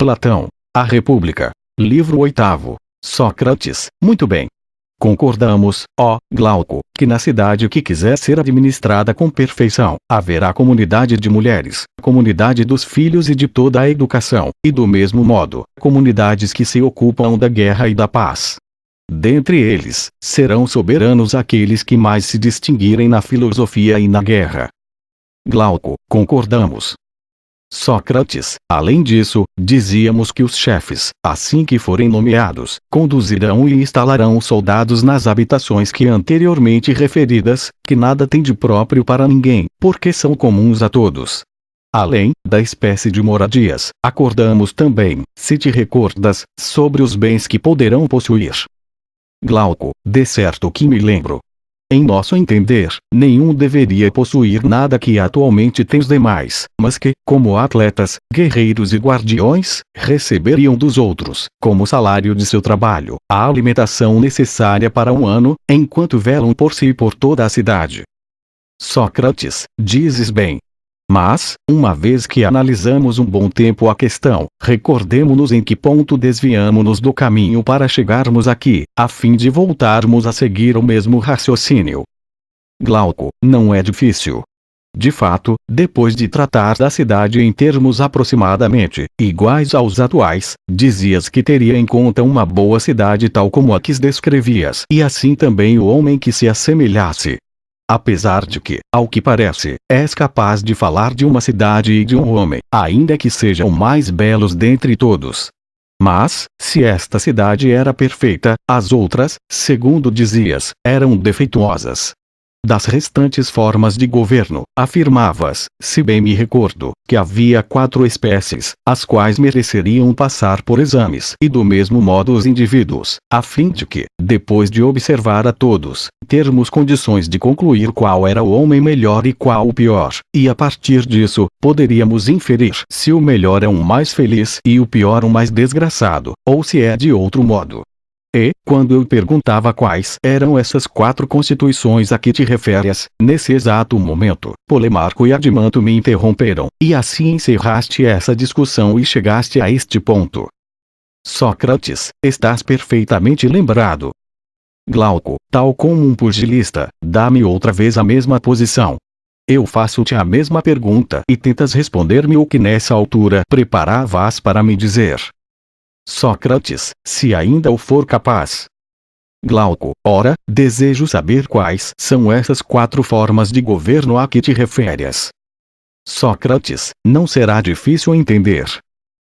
Platão. A República. Livro 8º. Sócrates. Muito bem. Concordamos, ó Glauco, que na cidade que quiser ser administrada com perfeição, haverá comunidade de mulheres, comunidade dos filhos e de toda a educação, e do mesmo modo, comunidades que se ocupam da guerra e da paz. Dentre eles, serão soberanos aqueles que mais se distinguirem na filosofia e na guerra. Glauco. Concordamos. Sócrates. Além disso, dizíamos que os chefes, assim que forem nomeados, conduzirão e instalarão soldados nas habitações que anteriormente referidas, que nada têm de próprio para ninguém, porque são comuns a todos. Além da espécie de moradias, acordamos também, se te recordas, sobre os bens que poderão possuir. Glauco. De certo que me lembro. Em nosso entender, nenhum deveria possuir nada que atualmente tem os demais, mas que, como atletas, guerreiros e guardiões, receberiam dos outros, como salário de seu trabalho, a alimentação necessária para um ano, enquanto velam por si e por toda a cidade. Sócrates. Dizes bem. Mas, uma vez que analisamos um bom tempo a questão, recordemo-nos em que ponto desviamo-nos do caminho para chegarmos aqui, a fim de voltarmos a seguir o mesmo raciocínio. Glauco. Não é difícil. De fato, depois de tratar da cidade em termos aproximadamente iguais aos atuais, dizias que teria em conta uma boa cidade tal como a que descrevias, e assim também o homem que se assemelhasse. Apesar de que, ao que parece, és capaz de falar de uma cidade e de um homem, ainda que sejam mais belos dentre todos. Mas, se esta cidade era perfeita, as outras, segundo dizias, eram defeituosas. Das restantes formas de governo, afirmavas, se bem me recordo, que havia 4 espécies, as quais mereceriam passar por exames, e do mesmo modo os indivíduos, a fim de que, depois de observar a todos, termos condições de concluir qual era o homem melhor e qual o pior, e a partir disso, poderíamos inferir se o melhor é um mais feliz e o pior um mais desgraçado, ou se é de outro modo. E, quando eu perguntava quais eram essas 4 constituições a que te referes, nesse exato momento, Polemarco e Adimanto me interromperam, e assim encerraste essa discussão e chegaste a este ponto. Sócrates. Estás perfeitamente lembrado. Glauco. Tal como um pugilista, dá-me outra vez a mesma posição. Eu faço-te a mesma pergunta e tentas responder-me o que nessa altura preparavas para me dizer. Sócrates. Se ainda o for capaz. Glauco. Ora, desejo saber quais são essas 4 formas de governo a que te referes. Sócrates. Não será difícil entender.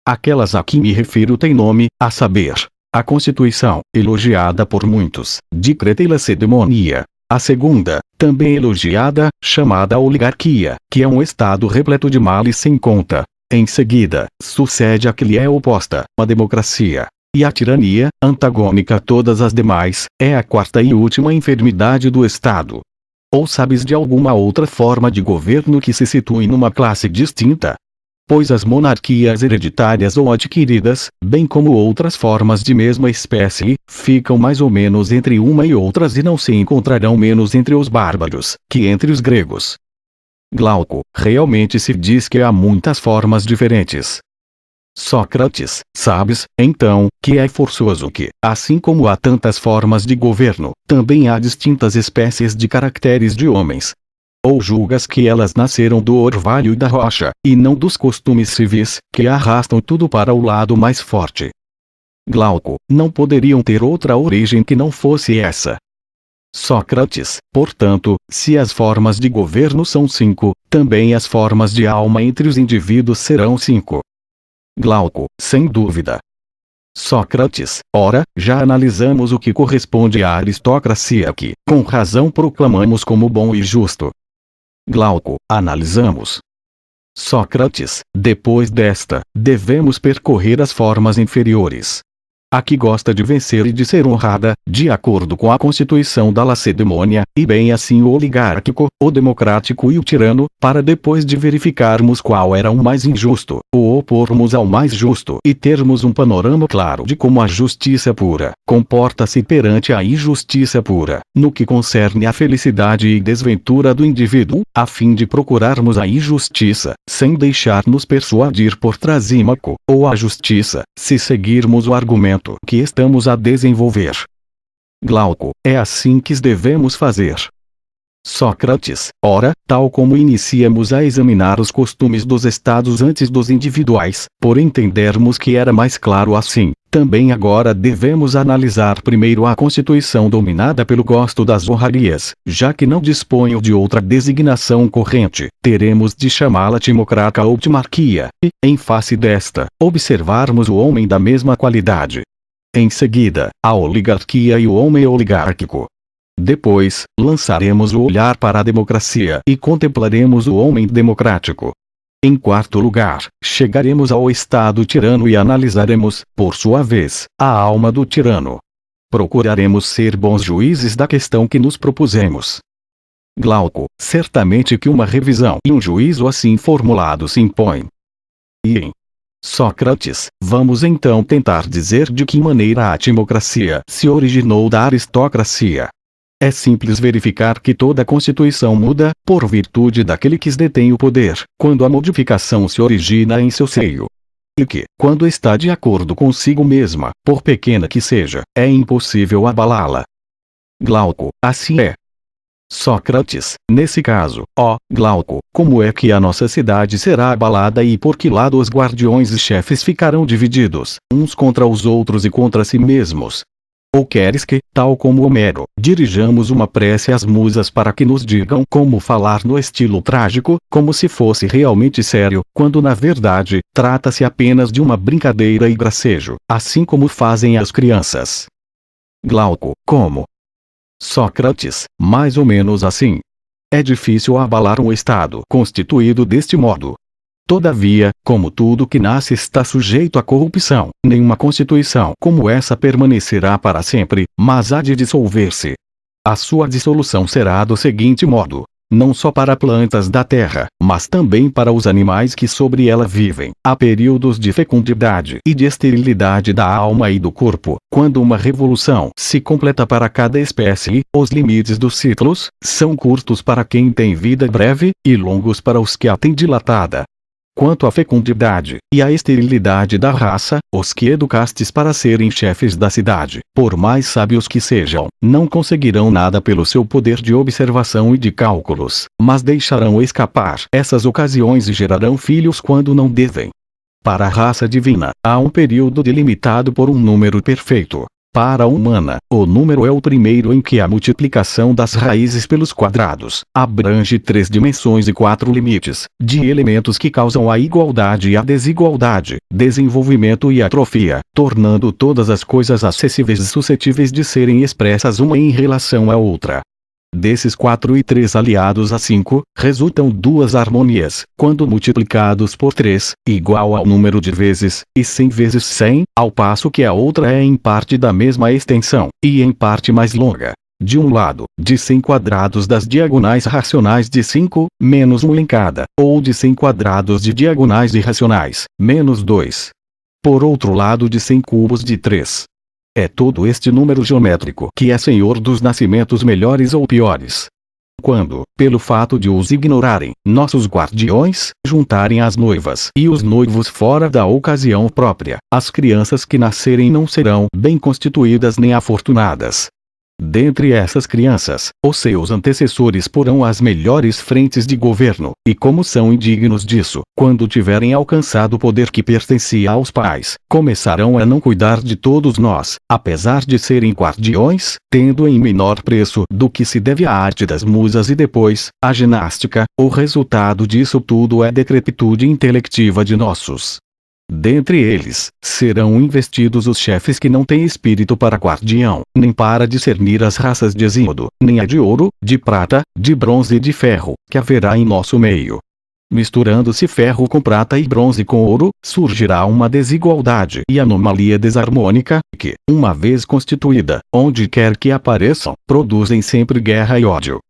Aquelas a que me refiro têm nome, a saber, a Constituição, elogiada por muitos, de Lacedemonia. A segunda, também elogiada, chamada oligarquia, que é um estado repleto de males sem conta. Em seguida, sucede a que lhe é oposta, a democracia. E a tirania, antagônica a todas as demais, é a 4ª e última enfermidade do Estado. Ou sabes de alguma outra forma de governo que se situe numa classe distinta? Pois as monarquias hereditárias ou adquiridas, bem como outras formas de mesma espécie, ficam mais ou menos entre uma e outras e não se encontrarão menos entre os bárbaros, que entre os gregos. Glauco. Realmente se diz que há muitas formas diferentes. Sócrates. Sabes, então, que é forçoso que, assim como há tantas formas de governo, também há distintas espécies de caracteres de homens. Ou julgas que elas nasceram do orvalho e da rocha, e não dos costumes civis, que arrastam tudo para o lado mais forte? Glauco. Não poderiam ter outra origem que não fosse essa. Sócrates. Portanto, se as formas de governo são 5, também as formas de alma entre os indivíduos serão 5. Glauco. Sem dúvida. Sócrates. Ora, já analisamos o que corresponde à aristocracia que, com razão, proclamamos como bom e justo. Glauco. Analisamos. Sócrates. Depois desta, devemos percorrer as formas inferiores. A que gosta de vencer e de ser honrada, de acordo com a constituição da Lacedemônia, e bem assim o oligárquico, o democrático e o tirano, para depois de verificarmos qual era o mais injusto, o opormos ao mais justo e termos um panorama claro de como a justiça pura comporta-se perante a injustiça pura, no que concerne à felicidade e desventura do indivíduo, a fim de procurarmos a injustiça, sem deixar-nos persuadir por Trasímaco, ou a justiça, se seguirmos o argumento que estamos a desenvolver. Glauco, é assim que devemos fazer. Sócrates, ora, tal como iniciamos a examinar os costumes dos estados antes dos individuais, por entendermos que era mais claro assim, também agora devemos analisar primeiro a constituição dominada pelo gosto das honrarias, já que não disponho de outra designação corrente, teremos de chamá-la timocrata ou timarquia, e, em face desta, observarmos o homem da mesma qualidade. Em seguida, a oligarquia e o homem oligárquico. Depois, lançaremos o olhar para a democracia e contemplaremos o homem democrático. Em quarto lugar, chegaremos ao Estado tirano e analisaremos, por sua vez, a alma do tirano. Procuraremos ser bons juízes da questão que nos propusemos. Glauco, certamente que uma revisão e um juízo assim formulado se impõem. E em Sócrates, vamos então tentar dizer de que maneira a timocracia se originou da aristocracia. É simples verificar que toda constituição muda, por virtude daquele que detém o poder, quando a modificação se origina em seu seio. E que, quando está de acordo consigo mesma, por pequena que seja, é impossível abalá-la. Glauco, assim é. Sócrates, nesse caso, ó, Glauco, como é que a nossa cidade será abalada e por que lado os guardiões e chefes ficarão divididos, uns contra os outros e contra si mesmos? Ou queres que, tal como Homero, dirijamos uma prece às musas para que nos digam como falar no estilo trágico, como se fosse realmente sério, quando na verdade, trata-se apenas de uma brincadeira e gracejo, assim como fazem as crianças? Glauco, como? Sócrates, mais ou menos assim. É difícil abalar um Estado constituído deste modo. Todavia, como tudo que nasce está sujeito à corrupção, nenhuma constituição como essa permanecerá para sempre, mas há de dissolver-se. A sua dissolução será do seguinte modo: não só para plantas da terra, mas também para os animais que sobre ela vivem, há períodos de fecundidade e de esterilidade da alma e do corpo, quando uma revolução se completa para cada espécie, os limites dos ciclos são curtos para quem tem vida breve, e longos para os que a têm dilatada. Quanto à fecundidade e à esterilidade da raça, os que educastes para serem chefes da cidade, por mais sábios que sejam, não conseguirão nada pelo seu poder de observação e de cálculos, mas deixarão escapar essas ocasiões e gerarão filhos quando não devem. Para a raça divina, há um período delimitado por um número perfeito. Para a humana, o número é o primeiro em que a multiplicação das raízes pelos quadrados abrange 3 dimensões e 4 limites, de elementos que causam a igualdade e a desigualdade, desenvolvimento e atrofia, tornando todas as coisas acessíveis e suscetíveis de serem expressas uma em relação à outra. Desses 4 e 3 aliados a 5, resultam 2 harmonias, quando multiplicados por 3, igual ao número de vezes, e 100 vezes 100, ao passo que a outra é em parte da mesma extensão, e em parte mais longa. De um lado, de 100 quadrados das diagonais racionais de 5, menos 1 em cada, ou de 100 quadrados de diagonais irracionais, menos 2. Por outro lado, de 100 cubos de 3. É todo este número geométrico que é senhor dos nascimentos melhores ou piores. Quando, pelo fato de os ignorarem, nossos guardiões juntarem as noivas e os noivos fora da ocasião própria, as crianças que nascerem não serão bem constituídas nem afortunadas. Dentre essas crianças, os seus antecessores porão as melhores frentes de governo, e como são indignos disso, quando tiverem alcançado o poder que pertencia aos pais, começarão a não cuidar de todos nós, apesar de serem guardiões, tendo em menor preço do que se deve à arte das musas e depois, à ginástica. O resultado disso tudo é a decrepitude intelectiva de nossos. Dentre eles, serão investidos os chefes que não têm espírito para guardião, nem para discernir as raças de Hesíodo, nem a de ouro, de prata, de bronze e de ferro, que haverá em nosso meio. Misturando-se ferro com prata e bronze com ouro, surgirá uma desigualdade e anomalia desarmônica, que, uma vez constituída, onde quer que apareçam, produzem sempre guerra e ódio.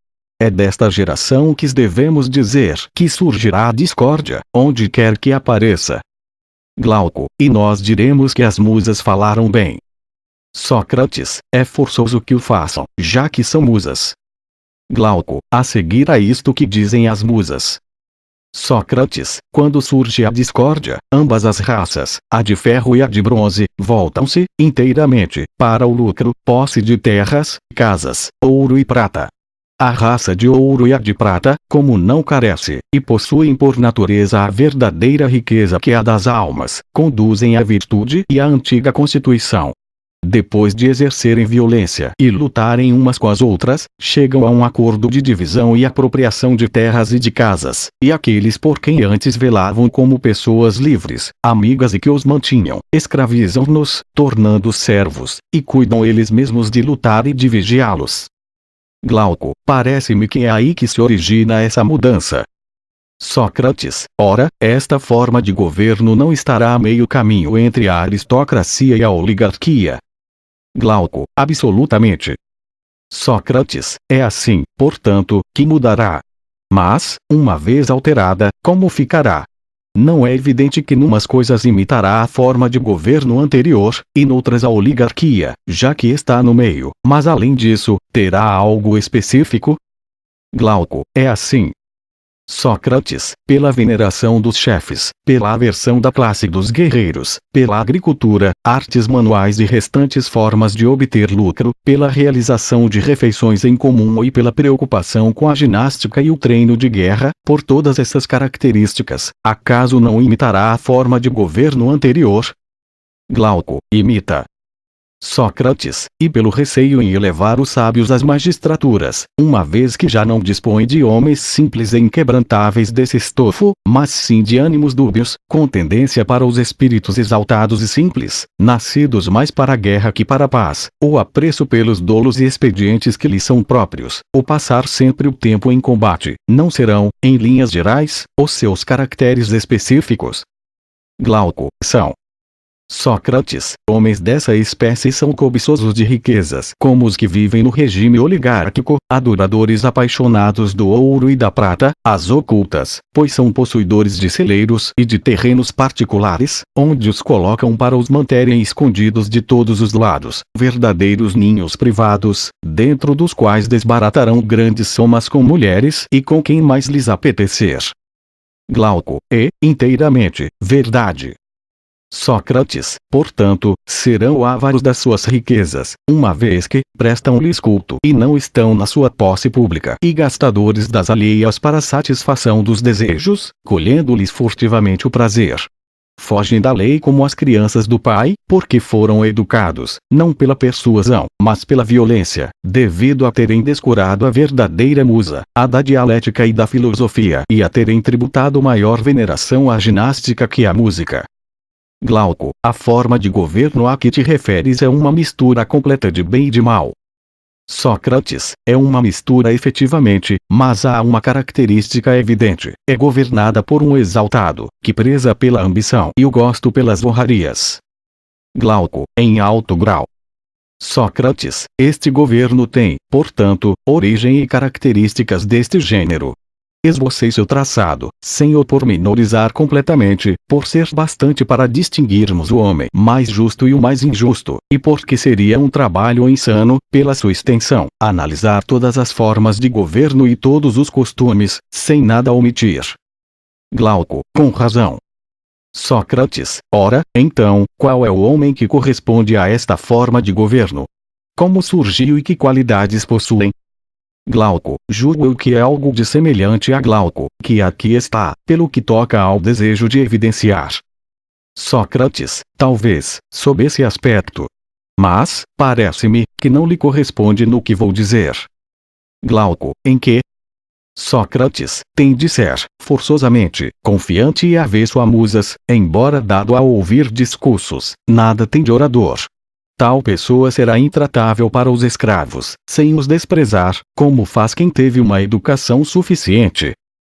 É desta geração que devemos dizer que surgirá a discórdia, onde quer que apareça. Glauco, e nós diremos que as musas falaram bem. Sócrates, é forçoso que o façam, já que são musas. Glauco, a seguir a isto que dizem as musas. Sócrates, quando surge a discórdia, ambas as raças, a de ferro e a de bronze, voltam-se, inteiramente, para o lucro, posse de terras, casas, ouro e prata. A raça de ouro e a de prata, como não carece, e possuem por natureza a verdadeira riqueza que é a das almas, conduzem à virtude e à antiga constituição. Depois de exercerem violência e lutarem umas com as outras, chegam a um acordo de divisão e apropriação de terras e de casas, e aqueles por quem antes velavam como pessoas livres, amigas e que os mantinham, escravizam-nos, tornando-os servos, e cuidam eles mesmos de lutar e de vigiá-los. Glauco, parece-me que é aí que se origina essa mudança. Sócrates, ora, esta forma de governo não estará a meio caminho entre a aristocracia e a oligarquia. Glauco, absolutamente. Sócrates, é assim, portanto, que mudará. Mas, uma vez alterada, como ficará? Não é evidente que numas coisas imitará a forma de governo anterior, e noutras a oligarquia, já que está no meio, mas além disso, terá algo específico? Glauco, é assim. Sócrates, pela veneração dos chefes, pela aversão da classe dos guerreiros, pela agricultura, artes manuais e restantes formas de obter lucro, pela realização de refeições em comum e pela preocupação com a ginástica e o treino de guerra, por todas essas características, acaso não imitará a forma de governo anterior? Glauco, imita. Sócrates, e pelo receio em elevar os sábios às magistraturas, uma vez que já não dispõe de homens simples e inquebrantáveis desse estofo, mas sim de ânimos dúbios, com tendência para os espíritos exaltados e simples, nascidos mais para a guerra que para a paz, ou apreço pelos dolos e expedientes que lhes são próprios, ou passar sempre o tempo em combate, não serão, em linhas gerais, os seus caracteres específicos? Glauco, são. Sócrates, homens dessa espécie são cobiçosos de riquezas, como os que vivem no regime oligárquico, adoradores apaixonados do ouro e da prata, as ocultas, pois são possuidores de celeiros e de terrenos particulares, onde os colocam para os manterem escondidos de todos os lados, verdadeiros ninhos privados, dentro dos quais desbaratarão grandes somas com mulheres e com quem mais lhes apetecer. Glauco, inteiramente, verdade. Sócrates, portanto, serão ávaros das suas riquezas, uma vez que prestam-lhes culto e não estão na sua posse pública, e gastadores das alheias para a satisfação dos desejos, colhendo-lhes furtivamente o prazer. Fogem da lei como as crianças do pai, porque foram educados, não pela persuasão, mas pela violência, devido a terem descurado a verdadeira musa, a da dialética e da filosofia, e a terem tributado maior veneração à ginástica que à música. Glauco, a forma de governo a que te referes é uma mistura completa de bem e de mal. Sócrates, é uma mistura efetivamente, mas há uma característica evidente, é governada por um exaltado, que preza pela ambição e o gosto pelas honrarias. Glauco, em alto grau. Sócrates, este governo tem, portanto, origem e características deste gênero. Esbocei seu traçado, sem o pormenorizar completamente, por ser bastante para distinguirmos o homem mais justo e o mais injusto, e porque seria um trabalho insano, pela sua extensão, analisar todas as formas de governo e todos os costumes, sem nada omitir. Glauco, com razão. Sócrates, ora, então, qual é o homem que corresponde a esta forma de governo? Como surgiu e que qualidades possuem? Glauco, julgo eu que é algo de semelhante a Glauco, que aqui está, pelo que toca ao desejo de evidenciar. Sócrates, talvez, sob esse aspecto. Mas, parece-me, que não lhe corresponde no que vou dizer. Glauco, em que? Sócrates, tem de ser, forçosamente, confiante e avesso a musas, embora dado a ouvir discursos, nada tem de orador. Tal pessoa será intratável para os escravos, sem os desprezar, como faz quem teve uma educação suficiente.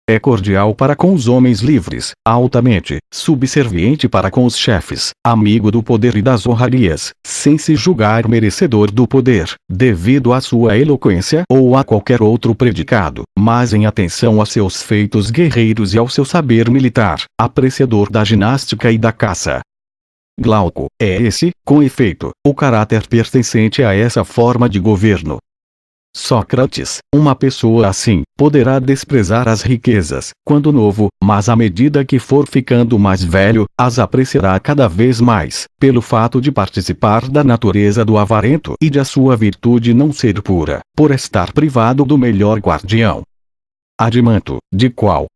É cordial para com os homens livres, altamente subserviente para com os chefes, amigo do poder e das honrarias, sem se julgar merecedor do poder, devido à sua eloquência ou a qualquer outro predicado, mas em atenção a seus feitos guerreiros e ao seu saber militar, apreciador da ginástica e da caça. Glauco é esse, com efeito, o caráter pertencente a essa forma de governo. Sócrates, uma pessoa assim, poderá desprezar as riquezas, quando novo, mas à medida que for ficando mais velho, as apreciará cada vez mais, pelo fato de participar da natureza do avarento e de a sua virtude não ser pura, por estar privado do melhor guardião. Adimanto, de qual?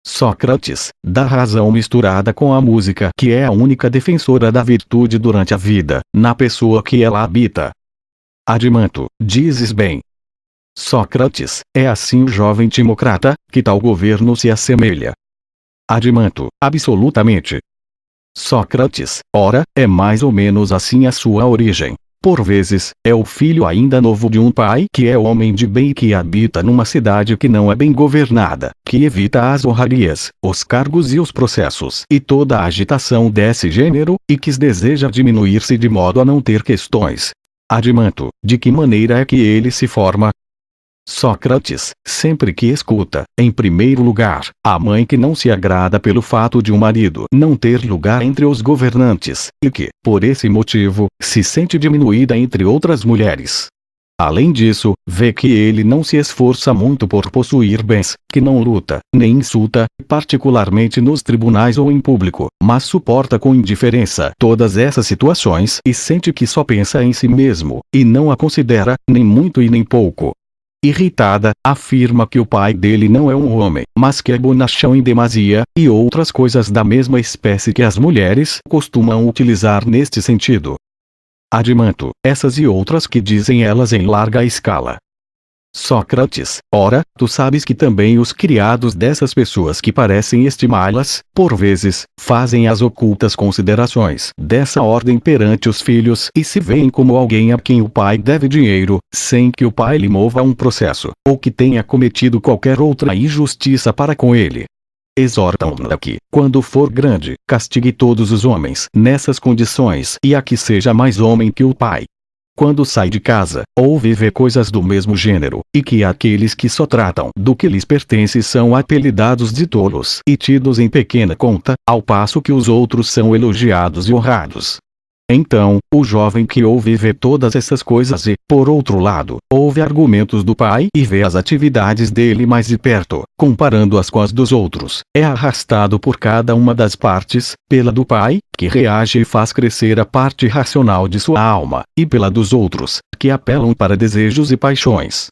Sócrates, da razão misturada com a música que é a única defensora da virtude durante a vida, na pessoa que ela habita. Adimanto, dizes bem. Sócrates, é assim o jovem timocrata, que tal governo se assemelha. Adimanto, absolutamente. Sócrates, ora, é mais ou menos assim a sua origem. Por vezes, é o filho ainda novo de um pai que é homem de bem e que habita numa cidade que não é bem governada, que evita as honrarias, os cargos e os processos e toda a agitação desse gênero, e que deseja diminuir-se de modo a não ter questões. Adimanto, de que maneira é que ele se forma? Sócrates, sempre que escuta, em primeiro lugar, a mãe que não se agrada pelo fato de um marido não ter lugar entre os governantes, e que, por esse motivo, se sente diminuída entre outras mulheres. Além disso, vê que ele não se esforça muito por possuir bens, que não luta, nem insulta, particularmente nos tribunais ou em público, mas suporta com indiferença todas essas situações e sente que só pensa em si mesmo, e não a considera, nem muito e nem pouco. Irritada, afirma que o pai dele não é um homem, mas que é bonachão em demasia, e outras coisas da mesma espécie que as mulheres costumam utilizar neste sentido. Adimanto, essas e outras que dizem elas em larga escala. Sócrates, ora, tu sabes que também os criados dessas pessoas que parecem estimá-las, por vezes, fazem as ocultas considerações dessa ordem perante os filhos e se veem como alguém a quem o pai deve dinheiro, sem que o pai lhe mova um processo, ou que tenha cometido qualquer outra injustiça para com ele. Exortam-no a que, quando for grande, castigue todos os homens nessas condições e a que seja mais homem que o pai. Quando sai de casa, ouve e vê coisas do mesmo gênero, e que aqueles que só tratam do que lhes pertence são apelidados de tolos e tidos em pequena conta, ao passo que os outros são elogiados e honrados. Então, o jovem que ouve e vê todas essas coisas e, por outro lado, ouve argumentos do pai e vê as atividades dele mais de perto, comparando-as com as dos outros, é arrastado por cada uma das partes, pela do pai, que reage e faz crescer a parte racional de sua alma, e pela dos outros, que apelam para desejos e paixões.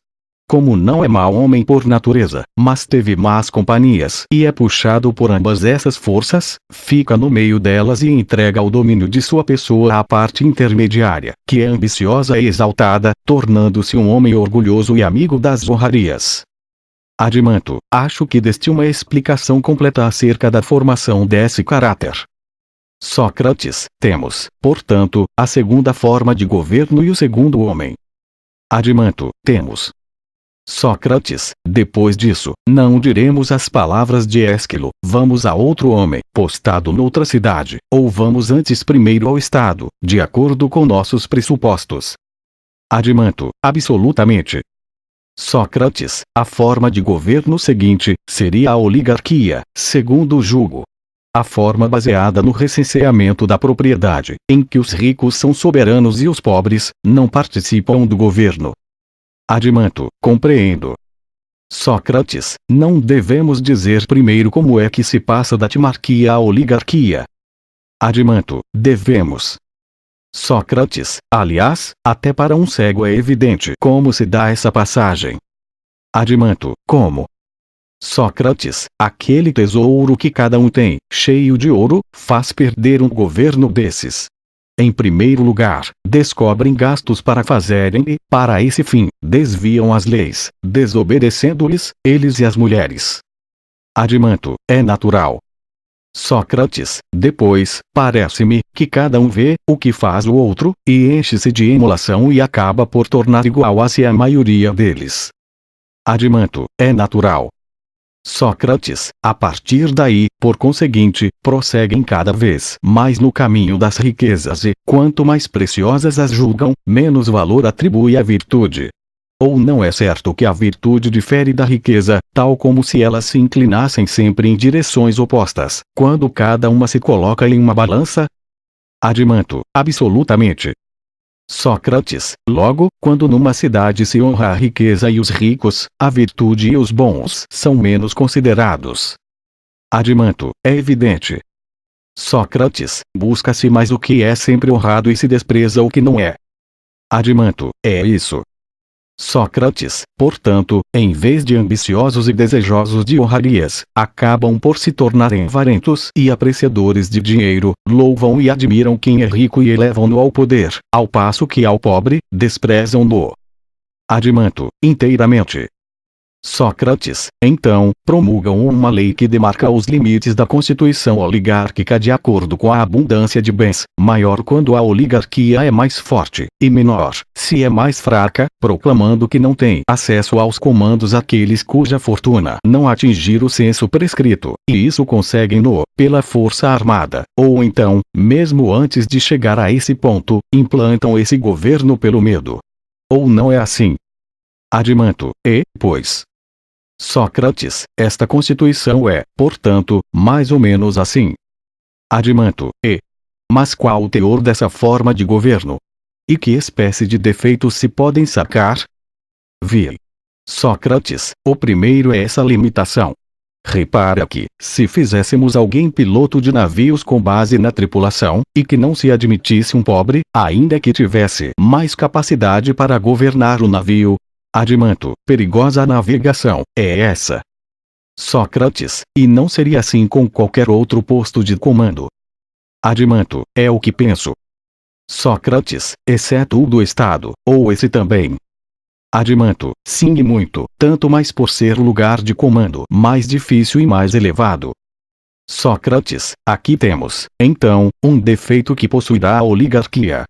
Como não é mau homem por natureza, mas teve más companhias e é puxado por ambas essas forças, fica no meio delas e entrega o domínio de sua pessoa à parte intermediária, que é ambiciosa e exaltada, tornando-se um homem orgulhoso e amigo das honrarias. Adimanto, acho que deste uma explicação completa acerca da formação desse caráter. Sócrates, temos, portanto, a segunda forma de governo e o segundo homem. Adimanto, temos. Sócrates, depois disso, não diremos as palavras de Ésquilo, vamos a outro homem, postado noutra cidade, ou vamos antes primeiro ao Estado, de acordo com nossos pressupostos. Adimanto, absolutamente. Sócrates, a forma de governo seguinte, seria a oligarquia, segundo o julgo. A forma baseada no recenseamento da propriedade, em que os ricos são soberanos e os pobres não participam do governo. Adimanto, compreendo. Sócrates, não devemos dizer primeiro como é que se passa da timarquia à oligarquia. Adimanto, devemos. Sócrates, aliás, até para um cego é evidente como se dá essa passagem. Adimanto, como? Sócrates, aquele tesouro que cada um tem, cheio de ouro, faz perder um governo desses. Em primeiro lugar, descobrem gastos para fazerem e, para esse fim, desviam as leis, desobedecendo-lhes, eles e as mulheres. Adimanto, é natural. Sócrates, depois, parece-me, que cada um vê o que faz o outro, e enche-se de emulação e acaba por tornar igual a si a maioria deles. Adimanto, é natural. Sócrates, a partir daí, por conseguinte, prosseguem cada vez mais no caminho das riquezas e, quanto mais preciosas as julgam, menos valor atribui à virtude. Ou não é certo que a virtude difere da riqueza, tal como se elas se inclinassem sempre em direções opostas, quando cada uma se coloca em uma balança? Adimento, absolutamente. Sócrates, logo, quando numa cidade se honra a riqueza e os ricos, a virtude e os bons são menos considerados. Adimento, é evidente. Sócrates, busca-se mais o que é sempre honrado e se despreza o que não é. Adimento, é isso. Sócrates, portanto, em vez de ambiciosos e desejosos de honrarias, acabam por se tornarem avarentos e apreciadores de dinheiro, louvam e admiram quem é rico e elevam-no ao poder, ao passo que ao pobre, desprezam-no. Adimento, inteiramente. Sócrates, então, promulgam uma lei que demarca os limites da constituição oligárquica de acordo com a abundância de bens, maior quando a oligarquia é mais forte, e menor, se é mais fraca, proclamando que não tem acesso aos comandos aqueles cuja fortuna não atingir o censo prescrito, e isso conseguem-no, pela força armada, ou então, mesmo antes de chegar a esse ponto, implantam esse governo pelo medo. Ou não é assim? Adimento, pois. Sócrates, esta Constituição é, portanto, mais ou menos assim. Adimento, mas qual o teor dessa forma de governo? E que espécie de defeitos se podem sacar? Vi. Sócrates, o primeiro é essa limitação. Repara que, se fizéssemos alguém piloto de navios com base na tripulação, e que não se admitisse um pobre, ainda que tivesse mais capacidade para governar o navio, adimento, perigosa navegação, é essa. Sócrates, e não seria assim com qualquer outro posto de comando. Adimento, é o que penso. Sócrates, exceto o do Estado, ou esse também. Adimento, sim e muito, tanto mais por ser lugar de comando mais difícil e mais elevado. Sócrates, aqui temos, então, um defeito que possuirá a oligarquia.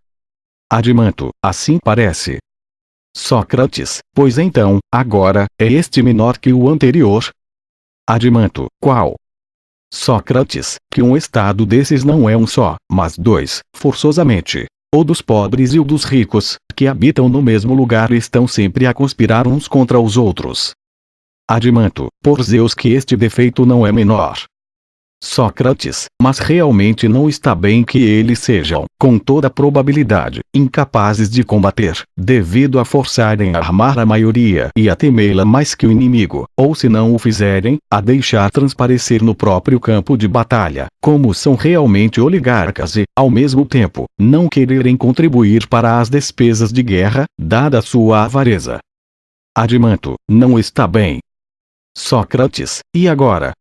Adimento, assim parece. Sócrates, pois então, agora, é este menor que o anterior? Adimento, qual? Sócrates, que um estado desses não é um só, mas dois, forçosamente. O dos pobres e o dos ricos, que habitam no mesmo lugar e estão sempre a conspirar uns contra os outros. Adimento, por Zeus que este defeito não é menor. Sócrates, mas realmente não está bem que eles sejam, com toda probabilidade, incapazes de combater, devido a forçarem a armar a maioria e a temê-la mais que o inimigo, ou se não o fizerem, a deixar transparecer no próprio campo de batalha, como são realmente oligarcas e, ao mesmo tempo, não quererem contribuir para as despesas de guerra, dada a sua avareza. Adimento, não está bem. Sócrates, e agora?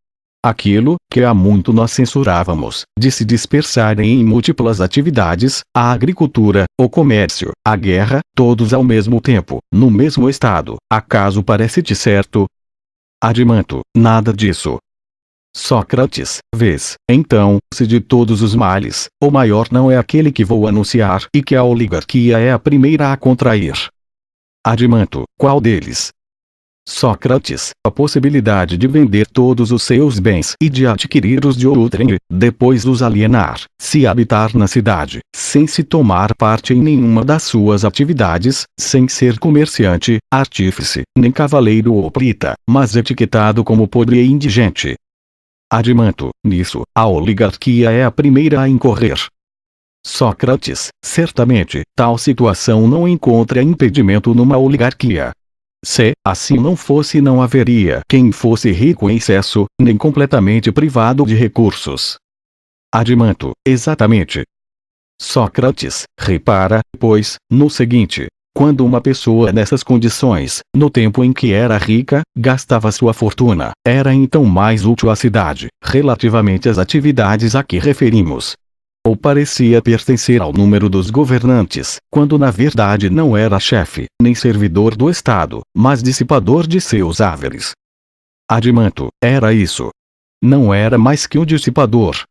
Aquilo, que há muito nós censurávamos, de se dispersarem em múltiplas atividades, a agricultura, o comércio, a guerra, todos ao mesmo tempo, no mesmo estado, acaso parece-te certo? Adimento, nada disso. Sócrates, vês, então, se de todos os males, o maior não é aquele que vou anunciar e que a oligarquia é a primeira a contrair. Adimento, qual deles? Sócrates, a possibilidade de vender todos os seus bens e de adquirir-os de outrem, depois os alienar, se habitar na cidade, sem se tomar parte em nenhuma das suas atividades, sem ser comerciante, artífice, nem cavaleiro ou prita, mas etiquetado como pobre e indigente. Adimento, nisso, a oligarquia é a primeira a incorrer. Sócrates, certamente, tal situação não encontra impedimento numa oligarquia. Se assim não fosse, não haveria quem fosse rico em excesso, nem completamente privado de recursos. Adimento, exatamente. Sócrates, repara, pois, no seguinte: quando uma pessoa nessas condições, no tempo em que era rica, gastava sua fortuna, era então mais útil à cidade, relativamente às atividades a que referimos. Ou parecia pertencer ao número dos governantes, quando na verdade não era chefe, nem servidor do Estado, mas dissipador de seus haveres. Adimento, era isso. Não era mais que um dissipador.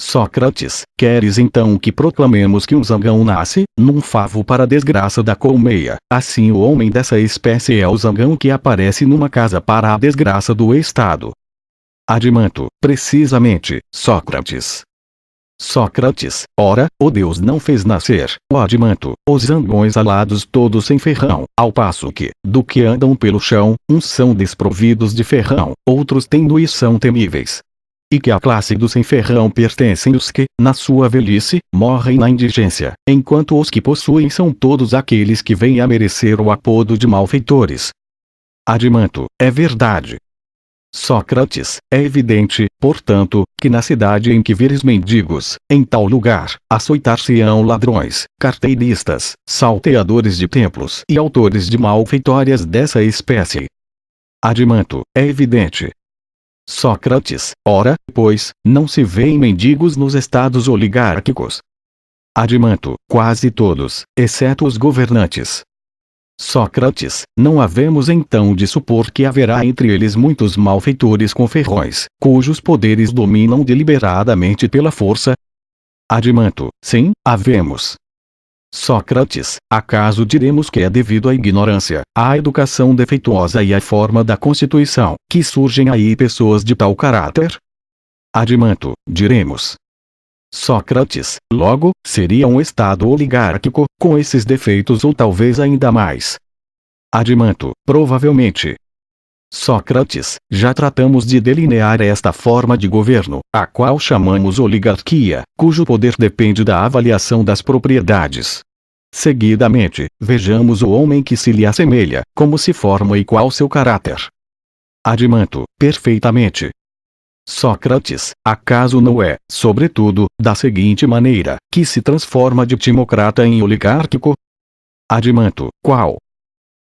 Sócrates, queres então que proclamemos que um zangão nasce, num favo para a desgraça da colmeia, assim o homem dessa espécie é o zangão que aparece numa casa para a desgraça do Estado. Adimanto, precisamente, Sócrates. Sócrates, ora, o Deus não fez nascer, ó Adimanto, os zangões alados todos sem ferrão, ao passo que, do que andam pelo chão, uns são desprovidos de ferrão, outros tendo e são temíveis. E que à classe dos sem ferrão pertencem os que, na sua velhice, morrem na indigência, enquanto os que possuem são todos aqueles que vêm a merecer o apodo de malfeitores. Adimanto, é verdade. Sócrates, é evidente, portanto, que na cidade em que vires mendigos, em tal lugar, açoitar-se-ão ladrões, carteiristas, salteadores de templos e autores de malfeitórias dessa espécie. Adimanto, é evidente. Sócrates, ora, pois, não se vêem mendigos nos estados oligárquicos. Adimanto, quase todos, exceto os governantes. Sócrates, não havemos então de supor que haverá entre eles muitos malfeitores com ferrões, cujos poderes dominam deliberadamente pela força? Adimanto, sim, havemos. Sócrates, acaso diremos que é devido à ignorância, à educação defeituosa e à forma da constituição, que surgem aí pessoas de tal caráter? Adimanto, diremos. Sócrates, logo, seria um estado oligárquico, com esses defeitos ou talvez ainda mais. Adimanto, provavelmente. Sócrates, já tratamos de delinear esta forma de governo, a qual chamamos oligarquia, cujo poder depende da avaliação das propriedades. Seguidamente, vejamos o homem que se lhe assemelha, como se forma e qual seu caráter. Adimanto, perfeitamente. Sócrates, acaso não é, sobretudo, da seguinte maneira, que se transforma de timocrata em oligárquico? Adimanto, qual?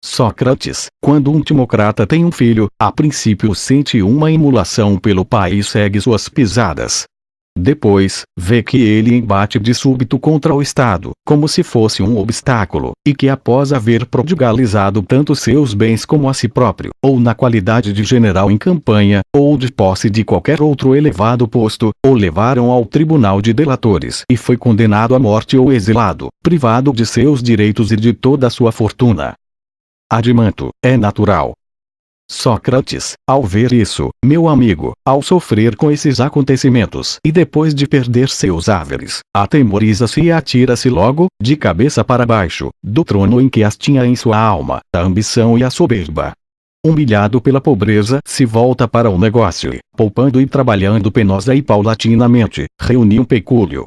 Sócrates, quando um timocrata tem um filho, a princípio sente uma emulação pelo pai e segue suas pisadas. Depois, vê que ele embate de súbito contra o Estado, como se fosse um obstáculo, e que após haver prodigalizado tanto seus bens como a si próprio, ou na qualidade de general em campanha, ou de posse de qualquer outro elevado posto, o levaram ao tribunal de delatores e foi condenado à morte ou exilado, privado de seus direitos e de toda a sua fortuna. Adimanto, é natural. Sócrates, ao ver isso, meu amigo, ao sofrer com esses acontecimentos e depois de perder seus haveres, atemoriza-se e atira-se logo, de cabeça para baixo, do trono em que as tinha em sua alma, a ambição e a soberba. Humilhado pela pobreza, se volta para o negócio e, poupando e trabalhando penosa e paulatinamente, reúne um pecúlio.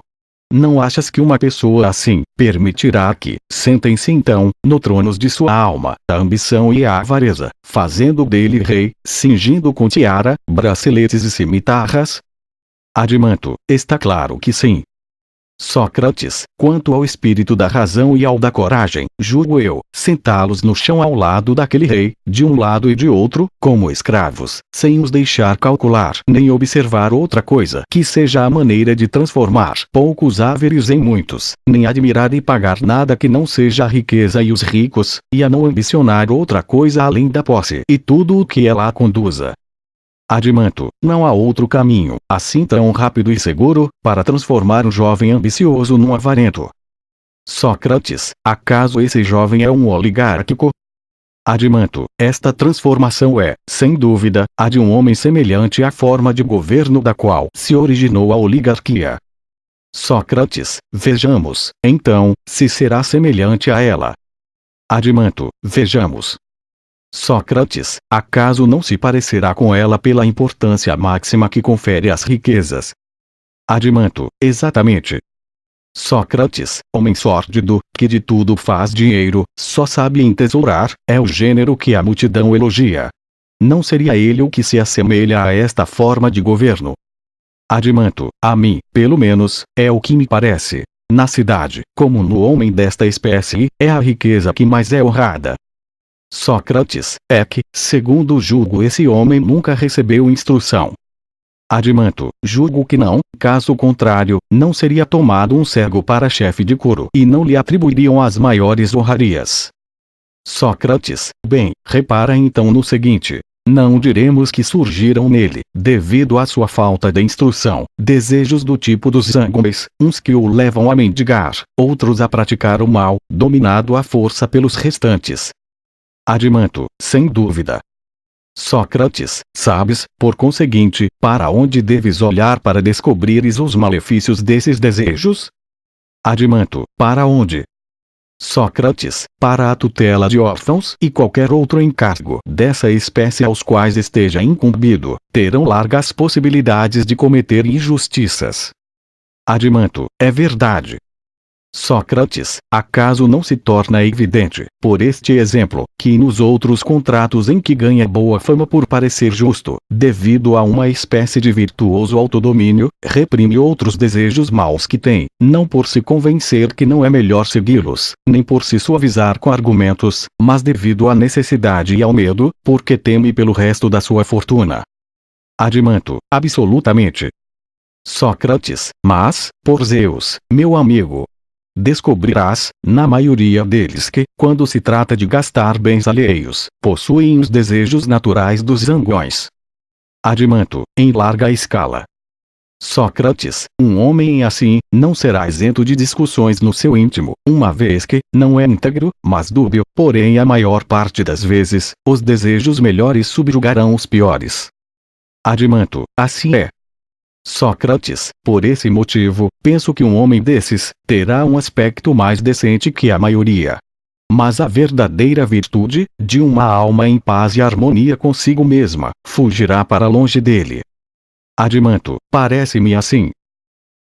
Não achas que uma pessoa assim, permitirá que, sentem-se então, no tronos de sua alma, a ambição e a avareza, fazendo dele rei, cingindo com tiara, braceletes e cimitarras? Adimanto, está claro que sim. Sócrates, quanto ao espírito da razão e ao da coragem, julgo eu, sentá-los no chão ao lado daquele rei, de um lado e de outro, como escravos, sem os deixar calcular nem observar outra coisa que seja a maneira de transformar poucos haveres em muitos, nem admirar e pagar nada que não seja a riqueza e os ricos, e a não ambicionar outra coisa além da posse e tudo o que ela conduza. Adimanto, não há outro caminho, assim tão rápido e seguro, para transformar um jovem ambicioso num avarento. Sócrates, acaso esse jovem é um oligárquico? Adimanto, esta transformação é, sem dúvida, a de um homem semelhante à forma de governo da qual se originou a oligarquia. Sócrates, vejamos, então, se será semelhante a ela. Adimanto, vejamos. Sócrates, acaso não se parecerá com ela pela importância máxima que confere às riquezas? Adimanto, exatamente. Sócrates, homem sórdido, que de tudo faz dinheiro, só sabe entesourar, é o gênero que a multidão elogia. Não seria ele o que se assemelha a esta forma de governo? Adimanto, a mim, pelo menos, é o que me parece. Na cidade, como no homem desta espécie, é a riqueza que mais é honrada. Sócrates, é que, segundo julgo esse homem nunca recebeu instrução. Adimanto, julgo que não, caso contrário, não seria tomado um cego para chefe de coro e não lhe atribuiriam as maiores honrarias. Sócrates, bem, repara então no seguinte. Não diremos que surgiram nele, devido à sua falta de instrução, desejos do tipo dos zangões, uns que o levam a mendigar, outros a praticar o mal, dominado à força pelos restantes. Adimanto, sem dúvida. Sócrates, sabes, por conseguinte, para onde deves olhar para descobrires os malefícios desses desejos? Adimanto, para onde? Sócrates, para a tutela de órfãos e qualquer outro encargo dessa espécie aos quais esteja incumbido, terão largas possibilidades de cometer injustiças. Adimanto, é verdade. Sócrates, acaso não se torna evidente, por este exemplo, que nos outros contratos em que ganha boa fama por parecer justo, devido a uma espécie de virtuoso autodomínio, reprime outros desejos maus que tem, não por se convencer que não é melhor segui-los, nem por se suavizar com argumentos, mas devido à necessidade e ao medo, porque teme pelo resto da sua fortuna. Adimanto, absolutamente. Sócrates, mas, por Zeus, meu amigo, descobrirás, na maioria deles que, quando se trata de gastar bens alheios, possuem os desejos naturais dos zangões. Adimanto, em larga escala. Sócrates, um homem assim, não será isento de discussões no seu íntimo, uma vez que, não é íntegro, mas dúbio, porém a maior parte das vezes, os desejos melhores subjugarão os piores. Adimanto, assim é. Sócrates, por esse motivo, penso que um homem desses, terá um aspecto mais decente que a maioria. Mas a verdadeira virtude, de uma alma em paz e harmonia consigo mesma, fugirá para longe dele. Adimanto, parece-me assim.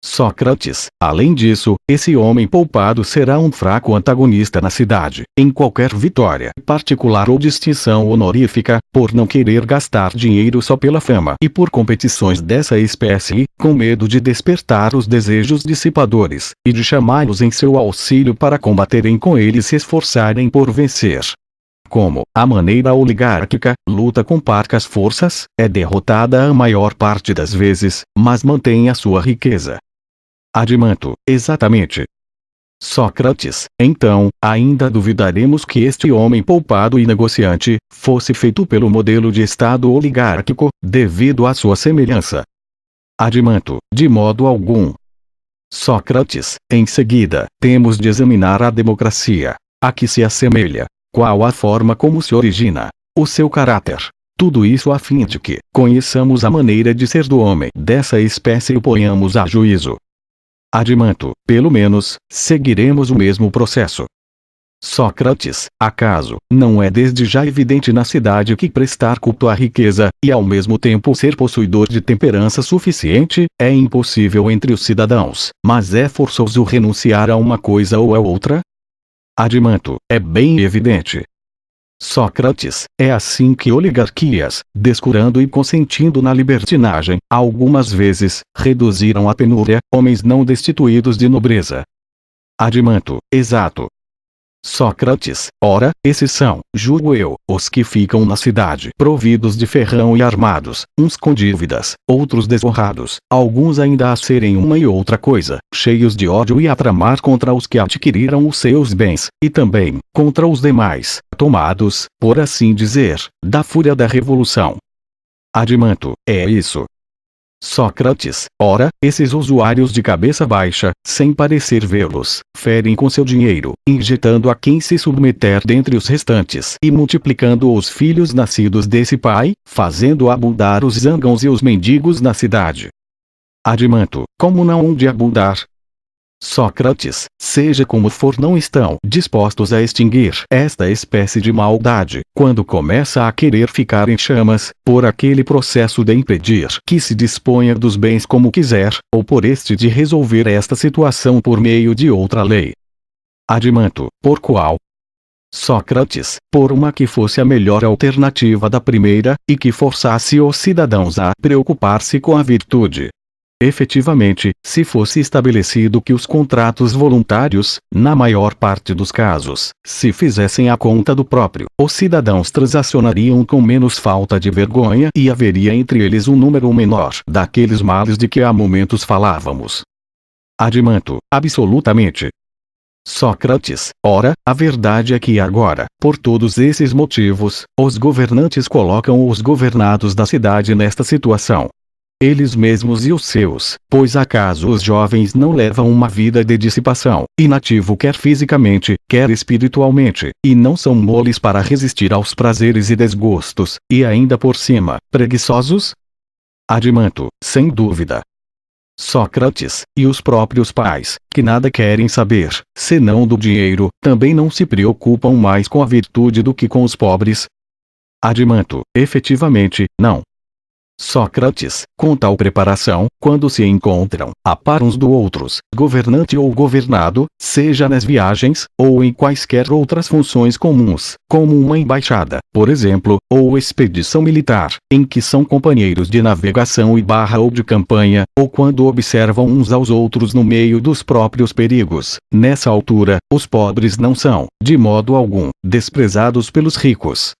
Sócrates, além disso, esse homem poupado será um fraco antagonista na cidade, em qualquer vitória particular ou distinção honorífica, por não querer gastar dinheiro só pela fama e por competições dessa espécie, com medo de despertar os desejos dissipadores, e de chamá-los em seu auxílio para combaterem com ele e se esforçarem por vencer. Como, a maneira oligárquica, luta com parcas forças, é derrotada a maior parte das vezes, mas mantém a sua riqueza. Adimanto, exatamente. Sócrates, então, ainda duvidaremos que este homem poupado e negociante, fosse feito pelo modelo de Estado oligárquico, devido à sua semelhança. Adimanto, de modo algum. Sócrates, em seguida, temos de examinar a democracia, a que se assemelha, qual a forma como se origina, o seu caráter. Tudo isso a fim de que conheçamos a maneira de ser do homem dessa espécie e o ponhamos a juízo. Adimanto, pelo menos, seguiremos o mesmo processo. Sócrates, acaso, não é desde já evidente na cidade que prestar culto à riqueza, e ao mesmo tempo ser possuidor de temperança suficiente, é impossível entre os cidadãos, mas é forçoso renunciar a uma coisa ou a outra? Adimanto, é bem evidente. Sócrates, é assim que oligarquias, descurando e consentindo na libertinagem, algumas vezes, reduziram à penúria, homens não destituídos de nobreza. Adimanto, exato. Sócrates, ora, esses são, julgo eu, os que ficam na cidade providos de ferrão e armados, uns com dívidas, outros desonrados, alguns ainda a serem uma e outra coisa, cheios de ódio e a tramar contra os que adquiriram os seus bens, e também, contra os demais, tomados, por assim dizer, da fúria da revolução. Adimanto, é isso. Sócrates, ora, esses usuários de cabeça baixa, sem parecer vê-los, ferem com seu dinheiro, injetando a quem se submeter dentre os restantes e multiplicando os filhos nascidos desse pai, fazendo abundar os zangões e os mendigos na cidade. Adimanto, como não hão de abundar? Sócrates, seja como for, não estão dispostos a extinguir esta espécie de maldade, quando começa a querer ficar em chamas, por aquele processo de impedir que se disponha dos bens como quiser, ou por este de resolver esta situação por meio de outra lei. Adimanto, por qual? Sócrates, por uma que fosse a melhor alternativa da primeira, e que forçasse os cidadãos a preocupar-se com a virtude. Efetivamente, se fosse estabelecido que os contratos voluntários, na maior parte dos casos, se fizessem à conta do próprio, os cidadãos transacionariam com menos falta de vergonha e haveria entre eles um número menor daqueles males de que há momentos falávamos. Adimanto, absolutamente. Sócrates, ora, a verdade é que agora, por todos esses motivos, os governantes colocam os governados da cidade nesta situação. Eles mesmos e os seus, pois acaso os jovens não levam uma vida de dissipação, inativo quer fisicamente, quer espiritualmente, e não são moles para resistir aos prazeres e desgostos, e ainda por cima, preguiçosos? Adimanto, sem dúvida. Sócrates, e os próprios pais, que nada querem saber, senão do dinheiro, também não se preocupam mais com a virtude do que com os pobres? Adimanto, efetivamente, não. Sócrates, com tal preparação, quando se encontram, a par uns do outros, governante ou governado, seja nas viagens, ou em quaisquer outras funções comuns, como uma embaixada, por exemplo, ou expedição militar, em que são companheiros de navegação ou de campanha, ou quando observam uns aos outros no meio dos próprios perigos, nessa altura, os pobres não são, de modo algum, desprezados pelos ricos.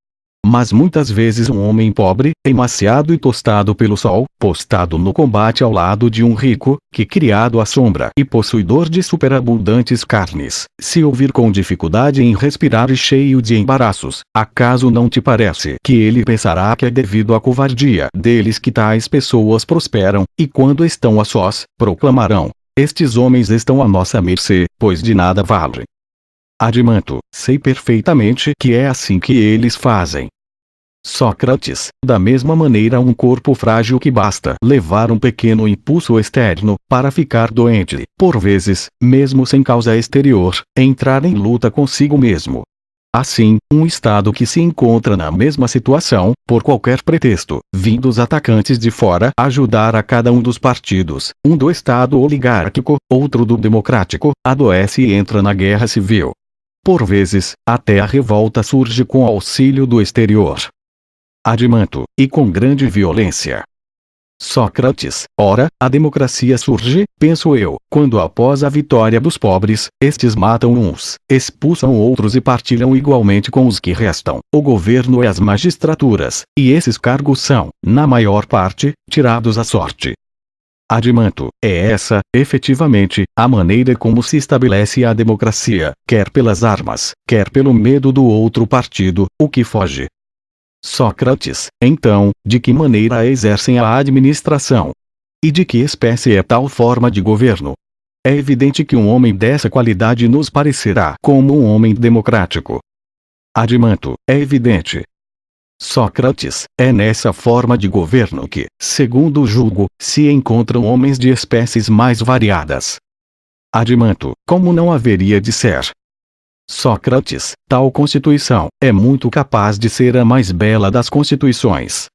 Mas muitas vezes um homem pobre, emaciado e tostado pelo sol, postado no combate ao lado de um rico, que criado à sombra e possuidor de superabundantes carnes, se ouvir com dificuldade em respirar e cheio de embaraços, acaso não te parece que ele pensará que é devido à covardia deles que tais pessoas prosperam, e quando estão a sós, proclamarão: estes homens estão à nossa mercê, pois de nada valem. Adimanto, sei perfeitamente que é assim que eles fazem. Sócrates, da mesma maneira um corpo frágil que basta levar um pequeno impulso externo, para ficar doente, por vezes, mesmo sem causa exterior, entrar em luta consigo mesmo. Assim, um Estado que se encontra na mesma situação, por qualquer pretexto, vindo os atacantes de fora ajudar a cada um dos partidos, um do Estado oligárquico, outro do democrático, adoece e entra na guerra civil. Por vezes, até a revolta surge com auxílio do exterior. Adimanto, e com grande violência. Sócrates, ora, a democracia surge, penso eu, quando após a vitória dos pobres, estes matam uns, expulsam outros e partilham igualmente com os que restam, o governo e as magistraturas, e esses cargos são, na maior parte, tirados à sorte. Adimanto, é essa, efetivamente, a maneira como se estabelece a democracia, quer pelas armas, quer pelo medo do outro partido, o que foge. Sócrates, então, de que maneira exercem a administração? E de que espécie é tal forma de governo? É evidente que um homem dessa qualidade nos parecerá como um homem democrático. Adimanto, é evidente. Sócrates, é nessa forma de governo que, segundo julgo, se encontram homens de espécies mais variadas. Adimanto, como não haveria de ser? Sócrates, tal constituição, é muito capaz de ser a mais bela das constituições.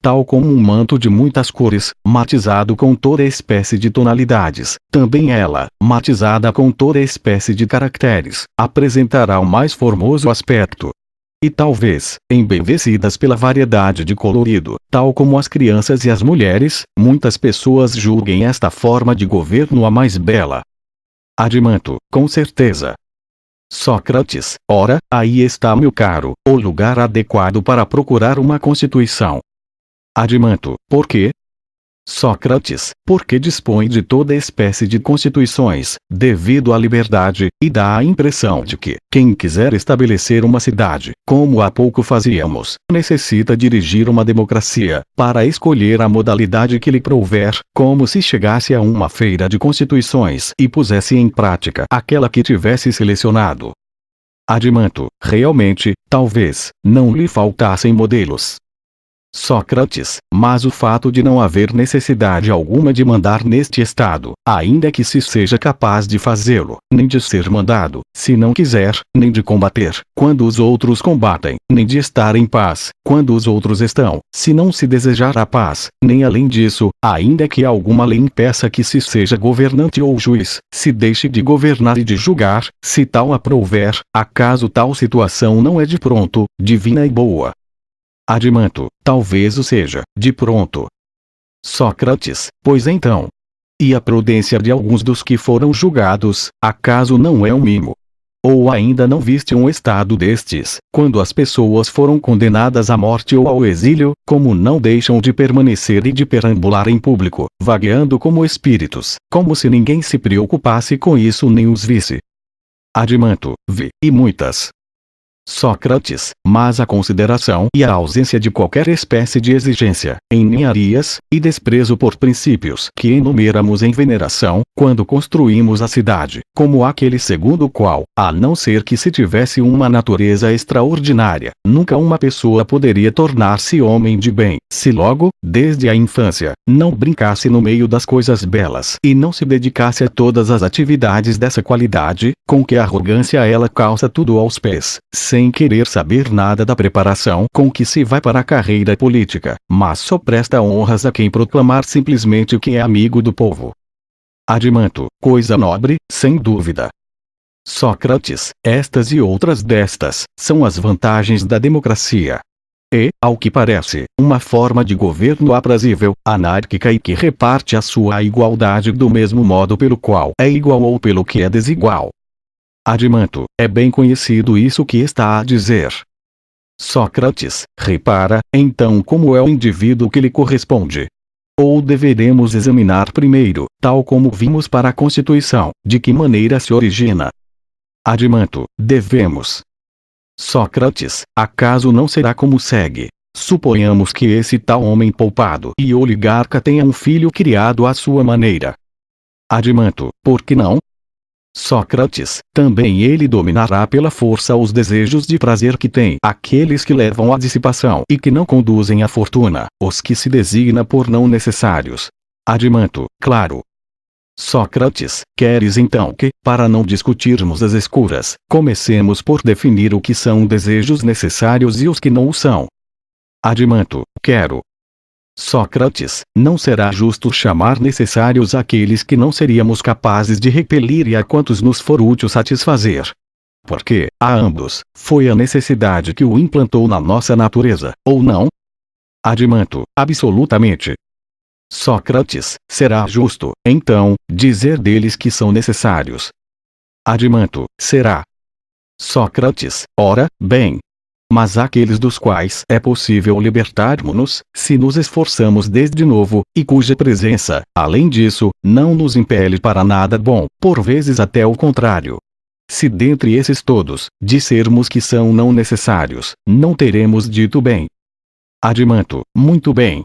Tal como um manto de muitas cores, matizado com toda espécie de tonalidades, também ela, matizada com toda espécie de caracteres, apresentará o mais formoso aspecto. E talvez, embevecidas pela variedade de colorido, tal como as crianças e as mulheres, muitas pessoas julguem esta forma de governo a mais bela. Adimanto, com certeza. Sócrates, ora, aí está, meu caro, o lugar adequado para procurar uma constituição. Adimanto, por quê? Sócrates, porque dispõe de toda espécie de constituições, devido à liberdade, e dá a impressão de que, quem quiser estabelecer uma cidade, como há pouco fazíamos, necessita dirigir uma democracia, para escolher a modalidade que lhe prouver, como se chegasse a uma feira de constituições e pusesse em prática aquela que tivesse selecionado. Adimanto, realmente, talvez, não lhe faltassem modelos. Sócrates, mas o fato de não haver necessidade alguma de mandar neste estado, ainda que se seja capaz de fazê-lo, nem de ser mandado, se não quiser, nem de combater, quando os outros combatem, nem de estar em paz, quando os outros estão, se não se desejar a paz, nem além disso, ainda que alguma lei impeça que se seja governante ou juiz, se deixe de governar e de julgar, se tal aprouver, acaso tal situação não é de pronto, divina e boa. Adimanto, talvez o seja, de pronto. Sócrates, pois então. E a prudência de alguns dos que foram julgados, acaso não é um mimo? Ou ainda não viste um estado destes, quando as pessoas foram condenadas à morte ou ao exílio, como não deixam de permanecer e de perambular em público, vagueando como espíritos, como se ninguém se preocupasse com isso nem os visse? Adimanto, vi, e muitas. Sócrates, mas a consideração e a ausência de qualquer espécie de exigência, em ninharias, e desprezo por princípios que enumeramos em veneração, quando construímos a cidade, como aquele segundo o qual, a não ser que se tivesse uma natureza extraordinária, nunca uma pessoa poderia tornar-se homem de bem, se logo, desde a infância, não brincasse no meio das coisas belas e não se dedicasse a todas as atividades dessa qualidade, com que a arrogância ela calça tudo aos pés, sem querer saber nada da preparação com que se vai para a carreira política, mas só presta honras a quem proclamar simplesmente que é amigo do povo. Adimanto, coisa nobre, sem dúvida. Sócrates, estas e outras destas, são as vantagens da democracia. E, ao que parece, uma forma de governo aprazível, anárquica e que reparte a sua igualdade do mesmo modo pelo qual é igual ou pelo que é desigual. Adimanto, é bem conhecido isso que está a dizer. Sócrates, repara, então como é o indivíduo que lhe corresponde. Ou deveremos examinar primeiro, tal como vimos para a Constituição, de que maneira se origina. Adimanto, devemos. Sócrates, acaso não será como segue? Suponhamos que esse tal homem poupado e oligarca tenha um filho criado à sua maneira. Adimanto, por que não? Sócrates, também ele dominará pela força os desejos de prazer que tem aqueles que levam à dissipação e que não conduzem à fortuna, os que se designa por não necessários. Adimanto, claro. Sócrates, queres então que, para não discutirmos as escuras, comecemos por definir o que são desejos necessários e os que não o são? Adimanto, quero. Sócrates, não será justo chamar necessários aqueles que não seríamos capazes de repelir e a quantos nos for útil satisfazer. Porque, a ambos, foi a necessidade que o implantou na nossa natureza, ou não? Adimanto, absolutamente. Sócrates, será justo, então, dizer deles que são necessários. Adimanto, será. Sócrates, ora, bem. Mas aqueles dos quais é possível libertarmos-nos, se nos esforçamos desde novo, e cuja presença, além disso, não nos impele para nada bom, por vezes até o contrário. Se dentre esses todos, dissermos que são não necessários, não teremos dito bem. Adimanto, muito bem.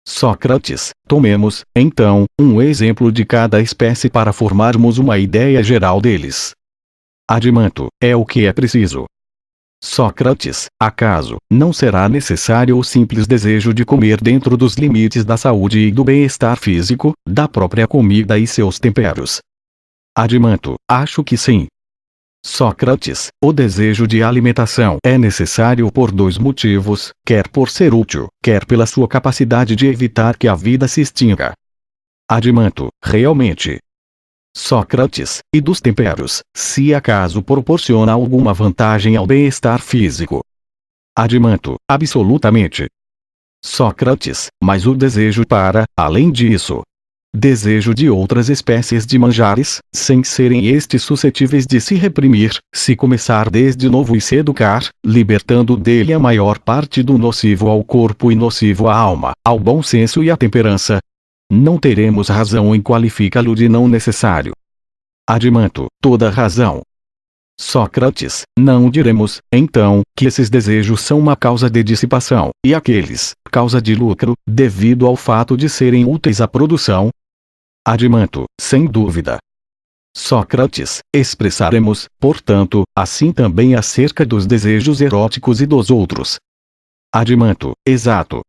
Sócrates, tomemos, então, um exemplo de cada espécie para formarmos uma ideia geral deles. Adimanto, é o que é preciso. Sócrates, acaso, não será necessário o simples desejo de comer dentro dos limites da saúde e do bem-estar físico, da própria comida e seus temperos? Adimanto, acho que sim. Sócrates, o desejo de alimentação é necessário por dois motivos, quer por ser útil, quer pela sua capacidade de evitar que a vida se extinga. Adimanto, realmente. Sócrates, e dos temperos, se acaso proporciona alguma vantagem ao bem-estar físico? Adimanto, absolutamente. Sócrates, mas o desejo para, além disso, desejo de outras espécies de manjares, sem serem estes suscetíveis de se reprimir, se começar desde novo e se educar, libertando dele a maior parte do nocivo ao corpo e nocivo à alma, ao bom senso e à temperança. Não teremos razão em qualificá-lo de não necessário. Adimanto, toda razão. Sócrates, não diremos, então, que esses desejos são uma causa de dissipação, e aqueles, causa de lucro, devido ao fato de serem úteis à produção? Adimanto, sem dúvida. Sócrates, expressaremos, portanto, assim também acerca dos desejos eróticos e dos outros. Adimanto, exato.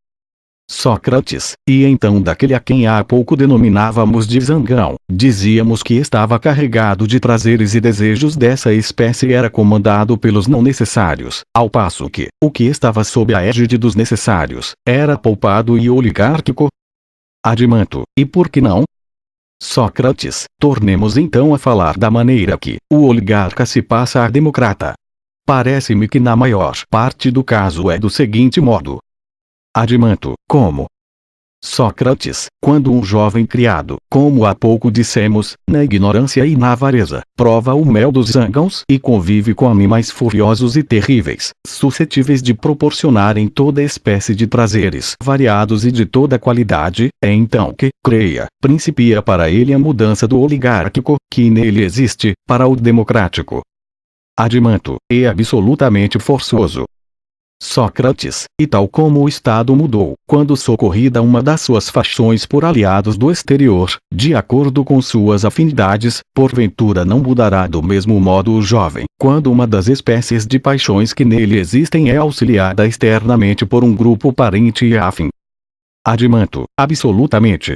Sócrates, e então daquele a quem há pouco denominávamos de zangão, dizíamos que estava carregado de prazeres e desejos dessa espécie era comandado pelos não necessários, ao passo que, o que estava sob a égide dos necessários, era poupado e oligárquico? Adimanto, e por que não? Sócrates, tornemos então a falar da maneira que o oligarca se passa a democrata. Parece-me que na maior parte do caso é do seguinte modo. Adimanto, como? Sócrates, quando um jovem criado, como há pouco dissemos, na ignorância e na avareza, prova o mel dos zangãos e convive com animais furiosos e terríveis, suscetíveis de proporcionarem toda espécie de prazeres variados e de toda qualidade, é então que, creia, principia para ele a mudança do oligárquico, que nele existe, para o democrático. Admanto, é absolutamente forçoso. Sócrates, e tal como o Estado mudou, quando socorrida uma das suas fações por aliados do exterior, de acordo com suas afinidades, porventura não mudará do mesmo modo o jovem, quando uma das espécies de paixões que nele existem é auxiliada externamente por um grupo parente e afim. Admanto, absolutamente.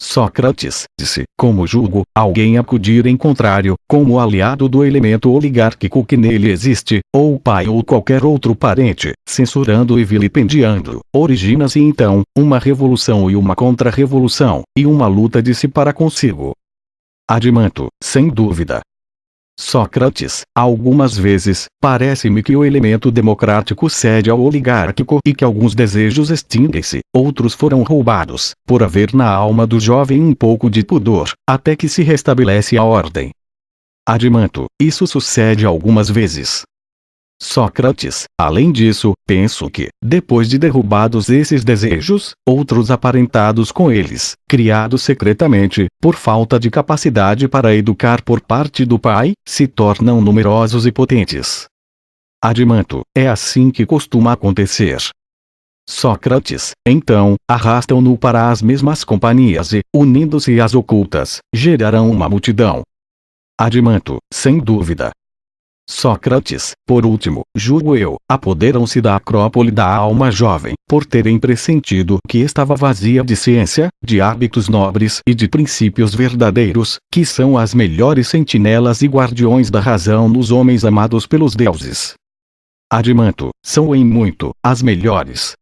Sócrates, disse, como julgo, alguém acudir em contrário, como aliado do elemento oligárquico que nele existe, ou pai ou qualquer outro parente, censurando e vilipendiando, origina-se então, uma revolução e uma contra-revolução, e uma luta de si para consigo. Admanto, sem dúvida. Sócrates, algumas vezes, parece-me que o elemento democrático cede ao oligárquico e que alguns desejos extinguem-se, outros foram roubados, por haver na alma do jovem um pouco de pudor, até que se restabelece a ordem. Admanto, isso sucede algumas vezes. Sócrates, além disso, penso que, depois de derrubados esses desejos, outros aparentados com eles, criados secretamente, por falta de capacidade para educar por parte do pai, se tornam numerosos e potentes. Admanto, é assim que costuma acontecer. Sócrates, então, arrastam-no para as mesmas companhias e, unindo-se às ocultas, gerarão uma multidão. Admanto, sem dúvida. Sócrates, por último, julgo eu, apoderam-se da acrópole da alma jovem, por terem pressentido que estava vazia de ciência, de hábitos nobres e de princípios verdadeiros, que são as melhores sentinelas e guardiões da razão nos homens amados pelos deuses. Admanto, são em muito, as melhores.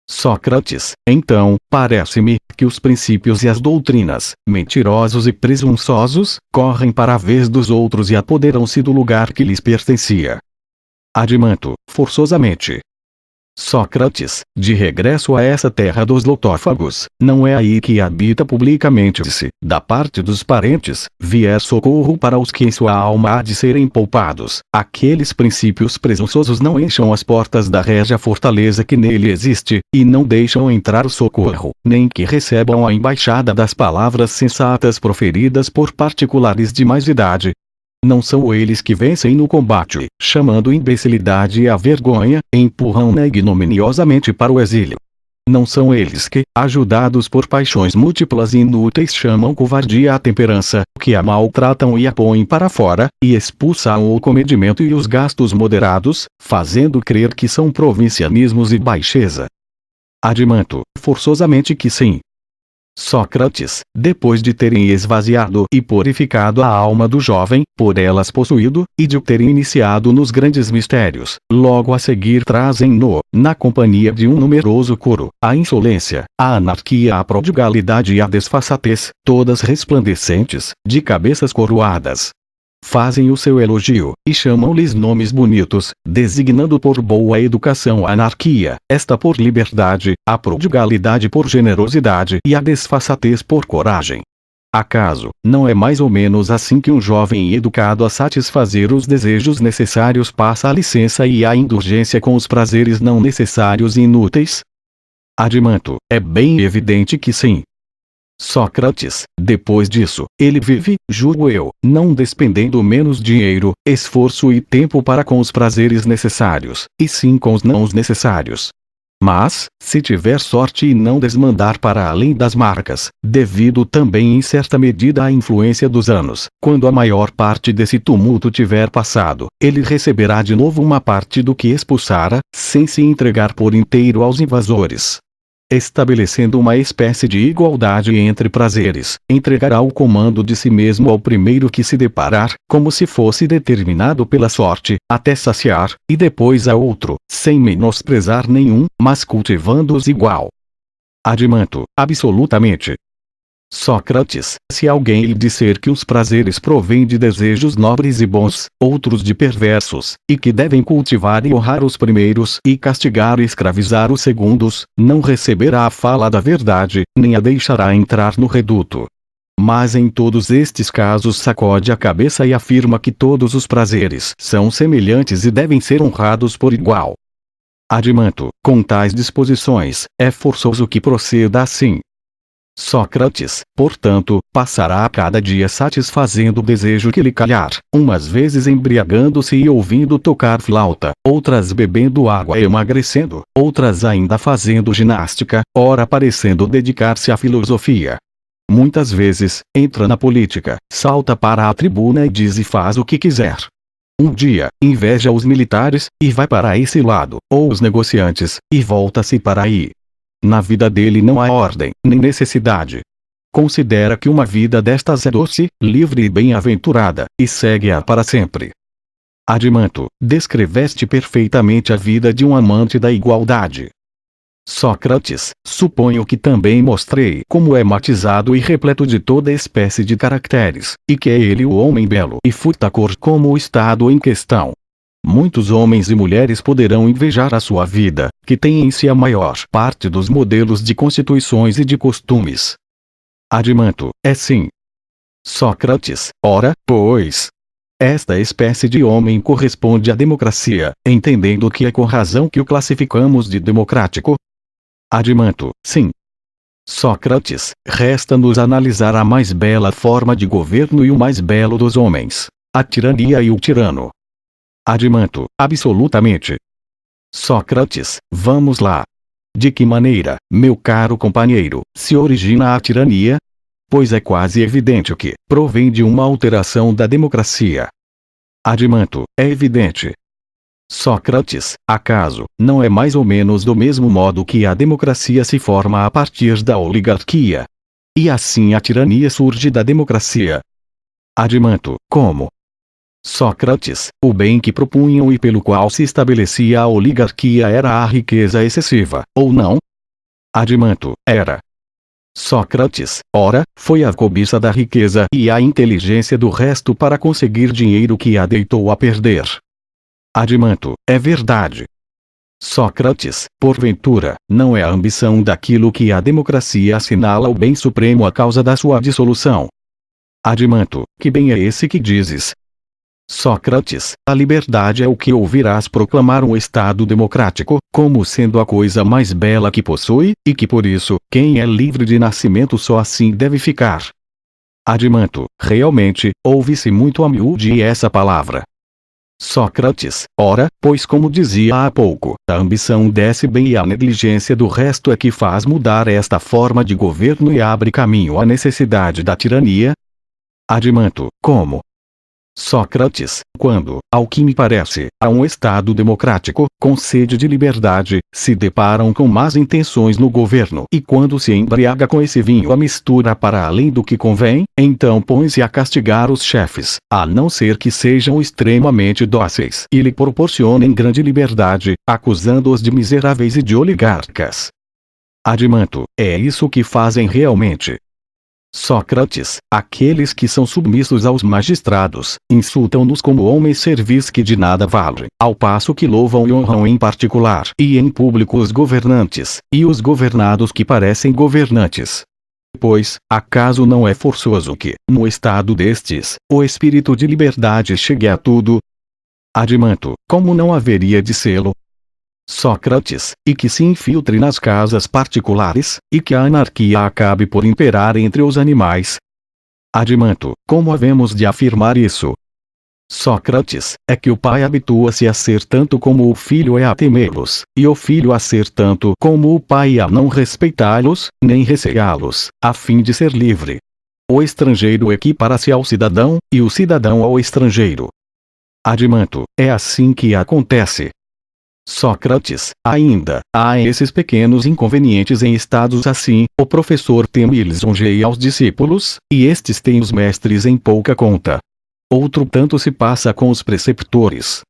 Sócrates, então, parece-me, que os princípios e as doutrinas, mentirosos e presunçosos, correm para a vez dos outros e apoderam-se do lugar que lhes pertencia. Admanto, forçosamente. Sócrates, de regresso a essa terra dos lotófagos, não é aí que habita publicamente se, da parte dos parentes, vier socorro para os que em sua alma há de serem poupados, aqueles princípios presunçosos não encham as portas da régia fortaleza que nele existe, e não deixam entrar o socorro, nem que recebam a embaixada das palavras sensatas proferidas por particulares de mais idade. Não são eles que vencem no combate, chamando imbecilidade e a vergonha, empurram-na ignominiosamente para o exílio. Não são eles que, ajudados por paixões múltiplas e inúteis, chamam covardia a temperança, que a maltratam e a põem para fora, e expulsam o comedimento e os gastos moderados, fazendo crer que são provincianismos e baixeza. Admanto, forçosamente que sim. Sócrates, depois de terem esvaziado e purificado a alma do jovem, por elas possuído, e de o terem iniciado nos grandes mistérios, logo a seguir trazem-no, na companhia de um numeroso coro, a insolência, a anarquia, a prodigalidade e a desfaçatez, todas resplandecentes, de cabeças coroadas. Fazem o seu elogio, e chamam-lhes nomes bonitos, designando por boa educação a anarquia, esta por liberdade, a prodigalidade por generosidade e a desfaçatez por coragem. Acaso, não é mais ou menos assim que um jovem educado a satisfazer os desejos necessários passa a licença e a indulgência com os prazeres não necessários e inúteis? Admanto, é bem evidente que sim. Sócrates, depois disso, ele vive, julgo eu, não despendendo menos dinheiro, esforço e tempo para com os prazeres necessários, e sim com os não necessários. Mas, se tiver sorte e não desmandar para além das marcas, devido também em certa medida à influência dos anos, quando a maior parte desse tumulto tiver passado, ele receberá de novo uma parte do que expulsara, sem se entregar por inteiro aos invasores. Estabelecendo uma espécie de igualdade entre prazeres, entregará o comando de si mesmo ao primeiro que se deparar, como se fosse determinado pela sorte, até saciar, e depois a outro, sem menosprezar nenhum, mas cultivando-os igual. Admanto, absolutamente. Sócrates, se alguém lhe disser que os prazeres provêm de desejos nobres e bons, outros de perversos, e que devem cultivar e honrar os primeiros e castigar e escravizar os segundos, não receberá a fala da verdade, nem a deixará entrar no reduto. Mas em todos estes casos sacode a cabeça e afirma que todos os prazeres são semelhantes e devem ser honrados por igual. Adimanto, com tais disposições, é forçoso que proceda assim. Sócrates, portanto, passará a cada dia satisfazendo o desejo que lhe calhar, umas vezes embriagando-se e ouvindo tocar flauta, outras bebendo água e emagrecendo, outras ainda fazendo ginástica, ora parecendo dedicar-se à filosofia. Muitas vezes, entra na política, salta para a tribuna e diz e faz o que quiser. Um dia, inveja os militares, e vai para esse lado, ou os negociantes, e volta-se para aí. Na vida dele não há ordem, nem necessidade. Considera que uma vida destas é doce, livre e bem-aventurada, e segue-a para sempre. Adimanto, descreveste perfeitamente a vida de um amante da igualdade. Sócrates, suponho que também mostrei como é matizado e repleto de toda espécie de caracteres, e que é ele o homem belo e furtacor como o estado em questão. Muitos homens e mulheres poderão invejar a sua vida, que tem em si a maior parte dos modelos de constituições e de costumes. Adimanto, é sim. Sócrates, ora, pois. Esta espécie de homem corresponde à democracia, entendendo que é com razão que o classificamos de democrático. Adimanto, sim. Sócrates, resta-nos analisar a mais bela forma de governo e o mais belo dos homens, a tirania e o tirano. Adimanto, absolutamente. Sócrates, vamos lá. De que maneira, meu caro companheiro, se origina a tirania? Pois é quase evidente que provém de uma alteração da democracia. Adimanto, é evidente. Sócrates, acaso, não é mais ou menos do mesmo modo que a democracia se forma a partir da oligarquia? E assim a tirania surge da democracia. Adimanto, como? Sócrates, o bem que propunham e pelo qual se estabelecia a oligarquia era a riqueza excessiva, ou não? Adimanto, era. Sócrates, ora, foi a cobiça da riqueza e a inteligência do resto para conseguir dinheiro que a deitou a perder. Adimanto, é verdade. Sócrates, porventura, não é a ambição daquilo que a democracia assinala o bem supremo a causa da sua dissolução? Adimanto, que bem é esse que dizes? Sócrates, a liberdade é o que ouvirás proclamar um Estado democrático, como sendo a coisa mais bela que possui, e que por isso, quem é livre de nascimento só assim deve ficar. Adimanto, realmente, ouve-se muito a miúde essa palavra. Sócrates, ora, pois como dizia há pouco, a ambição desce bem e a negligência do resto é que faz mudar esta forma de governo e abre caminho à necessidade da tirania? Adimanto, como? Sócrates, quando, ao que me parece, há um Estado democrático, com sede de liberdade, se deparam com más intenções no governo e quando se embriaga com esse vinho a mistura para além do que convém, então põe-se a castigar os chefes, a não ser que sejam extremamente dóceis e lhe proporcionem grande liberdade, acusando-os de miseráveis e de oligarcas. Adimanto, é isso que fazem realmente. Sócrates, aqueles que são submissos aos magistrados, insultam-nos como homens servis que de nada valem, ao passo que louvam e honram em particular e em público os governantes, e os governados que parecem governantes. Pois, acaso não é forçoso que, no estado destes, o espírito de liberdade chegue a tudo? Adimanto, como não haveria de sê-lo? Sócrates, e que se infiltre nas casas particulares, e que a anarquia acabe por imperar entre os animais? Adimanto, como havemos de afirmar isso? Sócrates, é que o pai habitua-se a ser tanto como o filho é a temê-los, e o filho a ser tanto como o pai a não respeitá-los, nem receá-los, a fim de ser livre. O estrangeiro equipara-se ao cidadão, e o cidadão ao estrangeiro. Adimanto, é assim que acontece. Sócrates, ainda, há esses pequenos inconvenientes em estados assim, o professor teme e lisonjeia aos discípulos, e estes têm os mestres em pouca conta. Outro tanto se passa com os preceptores.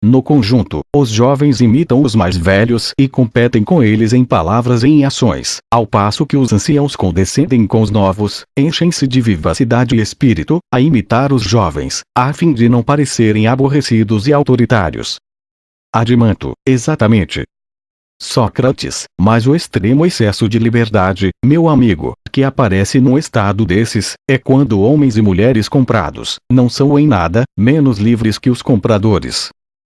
No conjunto, os jovens imitam os mais velhos e competem com eles em palavras e em ações, ao passo que os anciãos condescendem com os novos, enchem-se de vivacidade e espírito, a imitar os jovens, a fim de não parecerem aborrecidos e autoritários. Adimanto, exatamente. Sócrates, mas o extremo excesso de liberdade, meu amigo, que aparece num estado desses, é quando homens e mulheres comprados, não são em nada, menos livres que os compradores.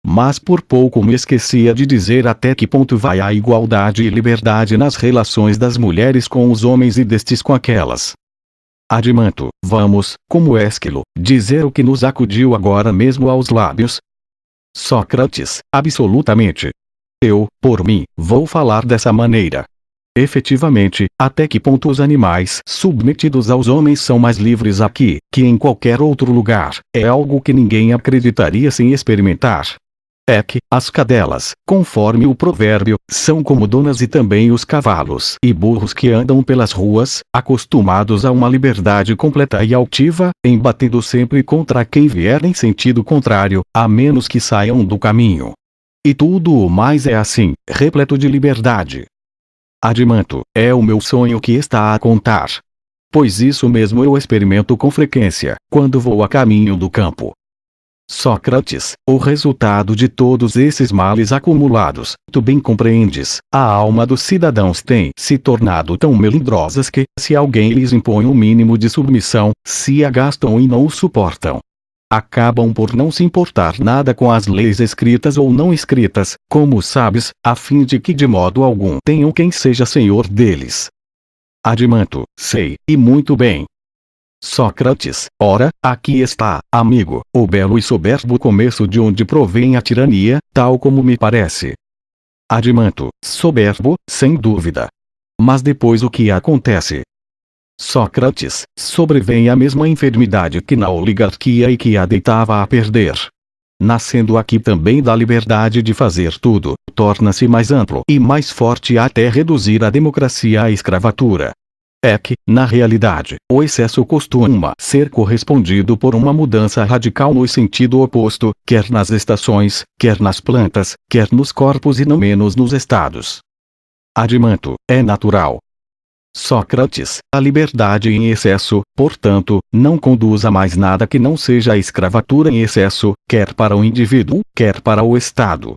Mas por pouco me esquecia de dizer até que ponto vai a igualdade e liberdade nas relações das mulheres com os homens e destes com aquelas. Adimanto, vamos, como Ésquilo, dizer o que nos acudiu agora mesmo aos lábios? Sócrates, absolutamente. Eu, por mim, vou falar dessa maneira. Efetivamente, até que ponto os animais submetidos aos homens são mais livres aqui, que em qualquer outro lugar, é algo que ninguém acreditaria sem experimentar. É que, as cadelas, conforme o provérbio, são como donas e também os cavalos e burros que andam pelas ruas, acostumados a uma liberdade completa e altiva, embatendo sempre contra quem vier em sentido contrário, a menos que saiam do caminho. E tudo o mais é assim, repleto de liberdade. Adimanto, é o meu sonho que está a contar. Pois isso mesmo eu experimento com frequência, quando vou a caminho do campo. Sócrates, o resultado de todos esses males acumulados, tu bem compreendes, a alma dos cidadãos tem se tornado tão melindrosas que, se alguém lhes impõe um mínimo de submissão, se agastam e não o suportam. Acabam por não se importar nada com as leis escritas ou não escritas, como sabes, a fim de que de modo algum tenham quem seja senhor deles. Adimanto, sei, e muito bem. Sócrates, ora, aqui está, amigo, o belo e soberbo começo de onde provém a tirania, tal como me parece. Adimanto, soberbo, sem dúvida. Mas depois o que acontece? Sócrates, sobrevém a mesma enfermidade que na oligarquia e que a deitava a perder. Nascendo aqui também da liberdade de fazer tudo, torna-se mais amplo e mais forte até reduzir a democracia à escravatura. É que, na realidade, o excesso costuma ser correspondido por uma mudança radical no sentido oposto, quer nas estações, quer nas plantas, quer nos corpos e não menos nos estados. Adimanto, é natural. Sócrates, a liberdade em excesso, portanto, não conduz a mais nada que não seja a escravatura em excesso, quer para o indivíduo, quer para o Estado.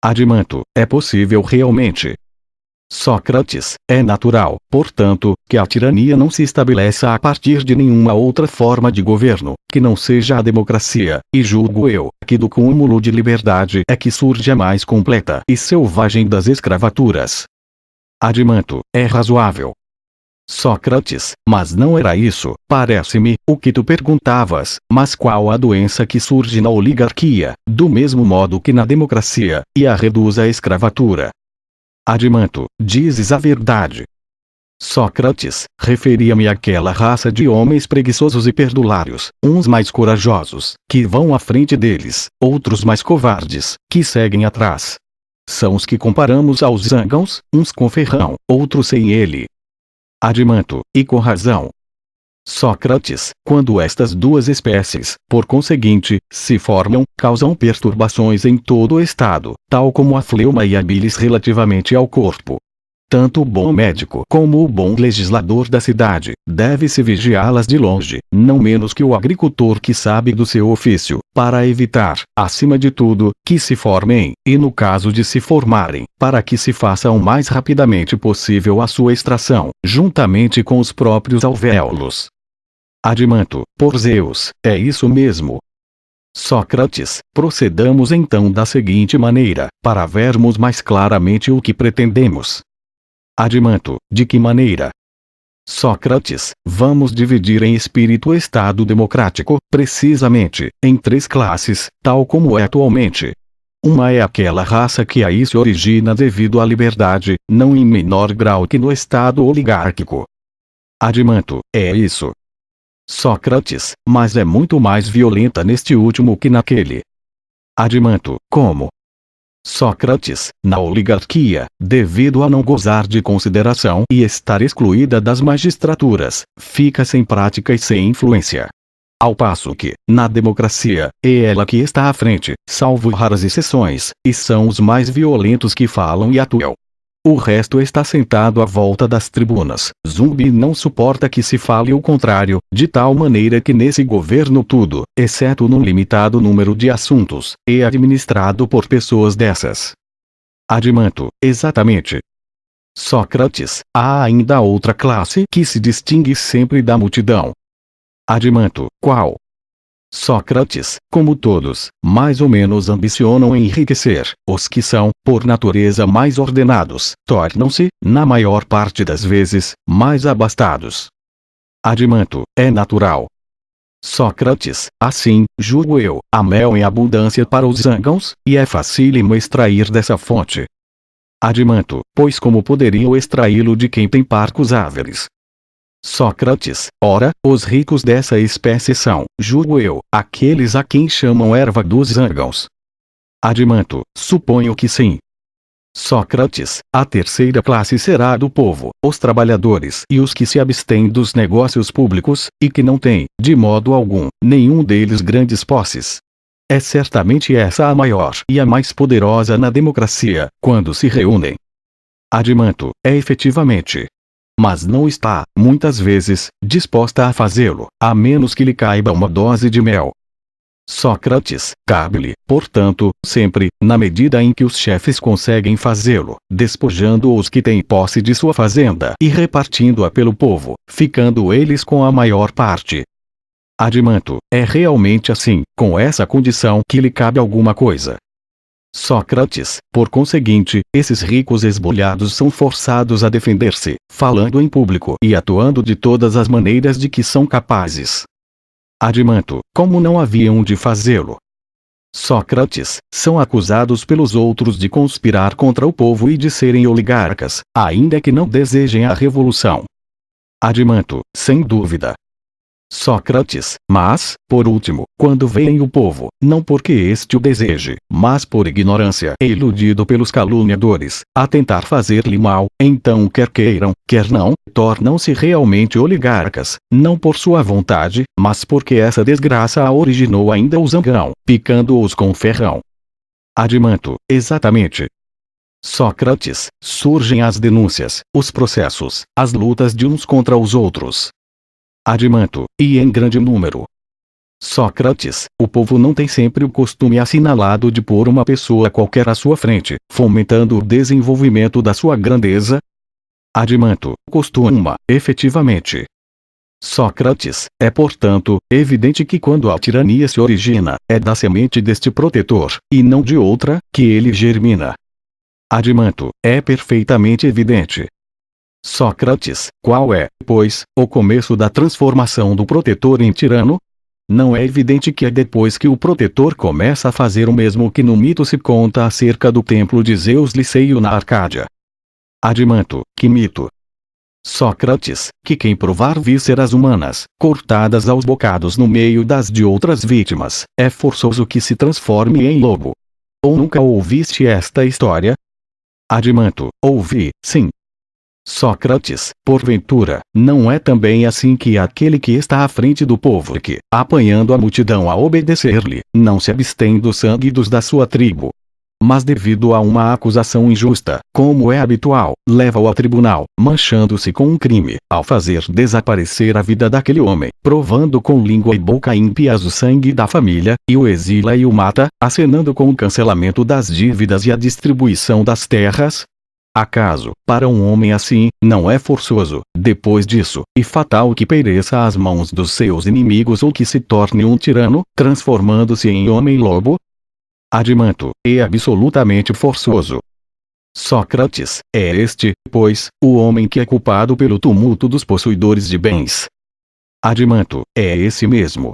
Adimanto, é possível realmente. Sócrates, é natural, portanto, que a tirania não se estabeleça a partir de nenhuma outra forma de governo, que não seja a democracia, e julgo eu, que do cúmulo de liberdade é que surge a mais completa e selvagem das escravaturas. Adimanto, é razoável. Sócrates, mas não era isso, parece-me, o que tu perguntavas, mas qual a doença que surge na oligarquia, do mesmo modo que na democracia, e a reduz à escravatura? Adimanto, dizes a verdade. Sócrates, referia-me àquela raça de homens preguiçosos e perdulários, uns mais corajosos, que vão à frente deles, outros mais covardes, que seguem atrás. São os que comparamos aos zangãos, uns com ferrão, outros sem ele. Adimanto, e com razão. Sócrates, quando estas duas espécies, por conseguinte, se formam, causam perturbações em todo o estado, tal como a fleuma e a bilis relativamente ao corpo. Tanto o bom médico como o bom legislador da cidade, deve-se vigiá-las de longe, não menos que o agricultor que sabe do seu ofício, para evitar, acima de tudo, que se formem, e no caso de se formarem, para que se faça o mais rapidamente possível a sua extração, juntamente com os próprios alvéolos. Adimanto, por Zeus, é isso mesmo. Sócrates, procedamos então da seguinte maneira, para vermos mais claramente o que pretendemos. Adimanto, de que maneira? Sócrates, vamos dividir em espírito o Estado democrático, precisamente, em três classes, tal como é atualmente. Uma é aquela raça que aí se origina devido à liberdade, não em menor grau que no Estado oligárquico. Adimanto, é isso. Sócrates, mas é muito mais violenta neste último que naquele. Adimanto, como? Sócrates, na oligarquia, devido a não gozar de consideração e estar excluída das magistraturas, fica sem prática e sem influência. Ao passo que, na democracia, é ela que está à frente, salvo raras exceções, e são os mais violentos que falam e atuam. O resto está sentado à volta das tribunas. Zumbi não suporta que se fale o contrário, de tal maneira que nesse governo tudo, exceto num limitado número de assuntos, é administrado por pessoas dessas. Adimanto, exatamente. Sócrates, há ainda outra classe que se distingue sempre da multidão. Adimanto, qual? Sócrates, como todos, mais ou menos ambicionam enriquecer. Os que são, por natureza mais ordenados, tornam-se, na maior parte das vezes, mais abastados. Adimanto, é natural. Sócrates, assim, julgo eu, há mel em abundância para os zangãos, e é facílimo extrair dessa fonte. Adimanto, pois como poderiam extraí-lo de quem tem parcos áveres? Sócrates, ora, os ricos dessa espécie são, julgo eu, aqueles a quem chamam erva dos zangãos. Adimanto, suponho que sim. Sócrates, a terceira classe será a do povo, os trabalhadores e os que se abstêm dos negócios públicos, e que não têm, de modo algum, nenhum deles grandes posses. É certamente essa a maior e a mais poderosa na democracia, quando se reúnem. Adimanto, é efetivamente. Mas não está, muitas vezes, disposta a fazê-lo, a menos que lhe caiba uma dose de mel. Sócrates, cabe-lhe, portanto, sempre, na medida em que os chefes conseguem fazê-lo, despojando os que têm posse de sua fazenda e repartindo-a pelo povo, ficando eles com a maior parte. Adimanto, é realmente assim, com essa condição que lhe cabe alguma coisa. Sócrates, por conseguinte, esses ricos esbulhados são forçados a defender-se, falando em público e atuando de todas as maneiras de que são capazes. Adimanto, como não haviam de fazê-lo? Sócrates, são acusados pelos outros de conspirar contra o povo e de serem oligarcas, ainda que não desejem a revolução. Adimanto, sem dúvida. Sócrates, mas, por último, quando veem o povo, não porque este o deseje, mas por ignorância e iludido pelos caluniadores, a tentar fazer-lhe mal, então quer queiram, quer não, tornam-se realmente oligarcas, não por sua vontade, mas porque essa desgraça a originou ainda o zangão, picando-os com ferrão. Adimanto, exatamente. Sócrates, surgem as denúncias, os processos, as lutas de uns contra os outros. Adimanto, e em grande número. Sócrates, o povo não tem sempre o costume assinalado de pôr uma pessoa qualquer à sua frente, fomentando o desenvolvimento da sua grandeza? Adimanto, costuma, efetivamente. Sócrates, é portanto, evidente que quando a tirania se origina, é da semente deste protetor, e não de outra, que ele germina. Adimanto, é perfeitamente evidente. Sócrates, qual é, pois, o começo da transformação do protetor em tirano? Não é evidente que é depois que o protetor começa a fazer o mesmo que no mito se conta acerca do templo de Zeus Liceio na Arcádia. Adimanto, que mito? Sócrates, que quem provar vísceras humanas, cortadas aos bocados no meio das de outras vítimas, é forçoso que se transforme em lobo. Ou nunca ouviste esta história? Adimanto, ouvi, sim. Sócrates, porventura, não é também assim que aquele que está à frente do povo e que, apanhando a multidão a obedecer-lhe, não se abstém do sangue dos da sua tribo? Mas devido a uma acusação injusta, como é habitual, leva-o ao tribunal, manchando-se com um crime, ao fazer desaparecer a vida daquele homem, provando com língua e boca ímpias o sangue da família, e o exila e o mata, acenando com o cancelamento das dívidas e a distribuição das terras? Acaso, para um homem assim, não é forçoso, depois disso, e fatal que pereça às mãos dos seus inimigos ou que se torne um tirano, transformando-se em homem-lobo? Adimanto, é absolutamente forçoso. Sócrates, é este, pois, o homem que é culpado pelo tumulto dos possuidores de bens. Adimanto, é esse mesmo.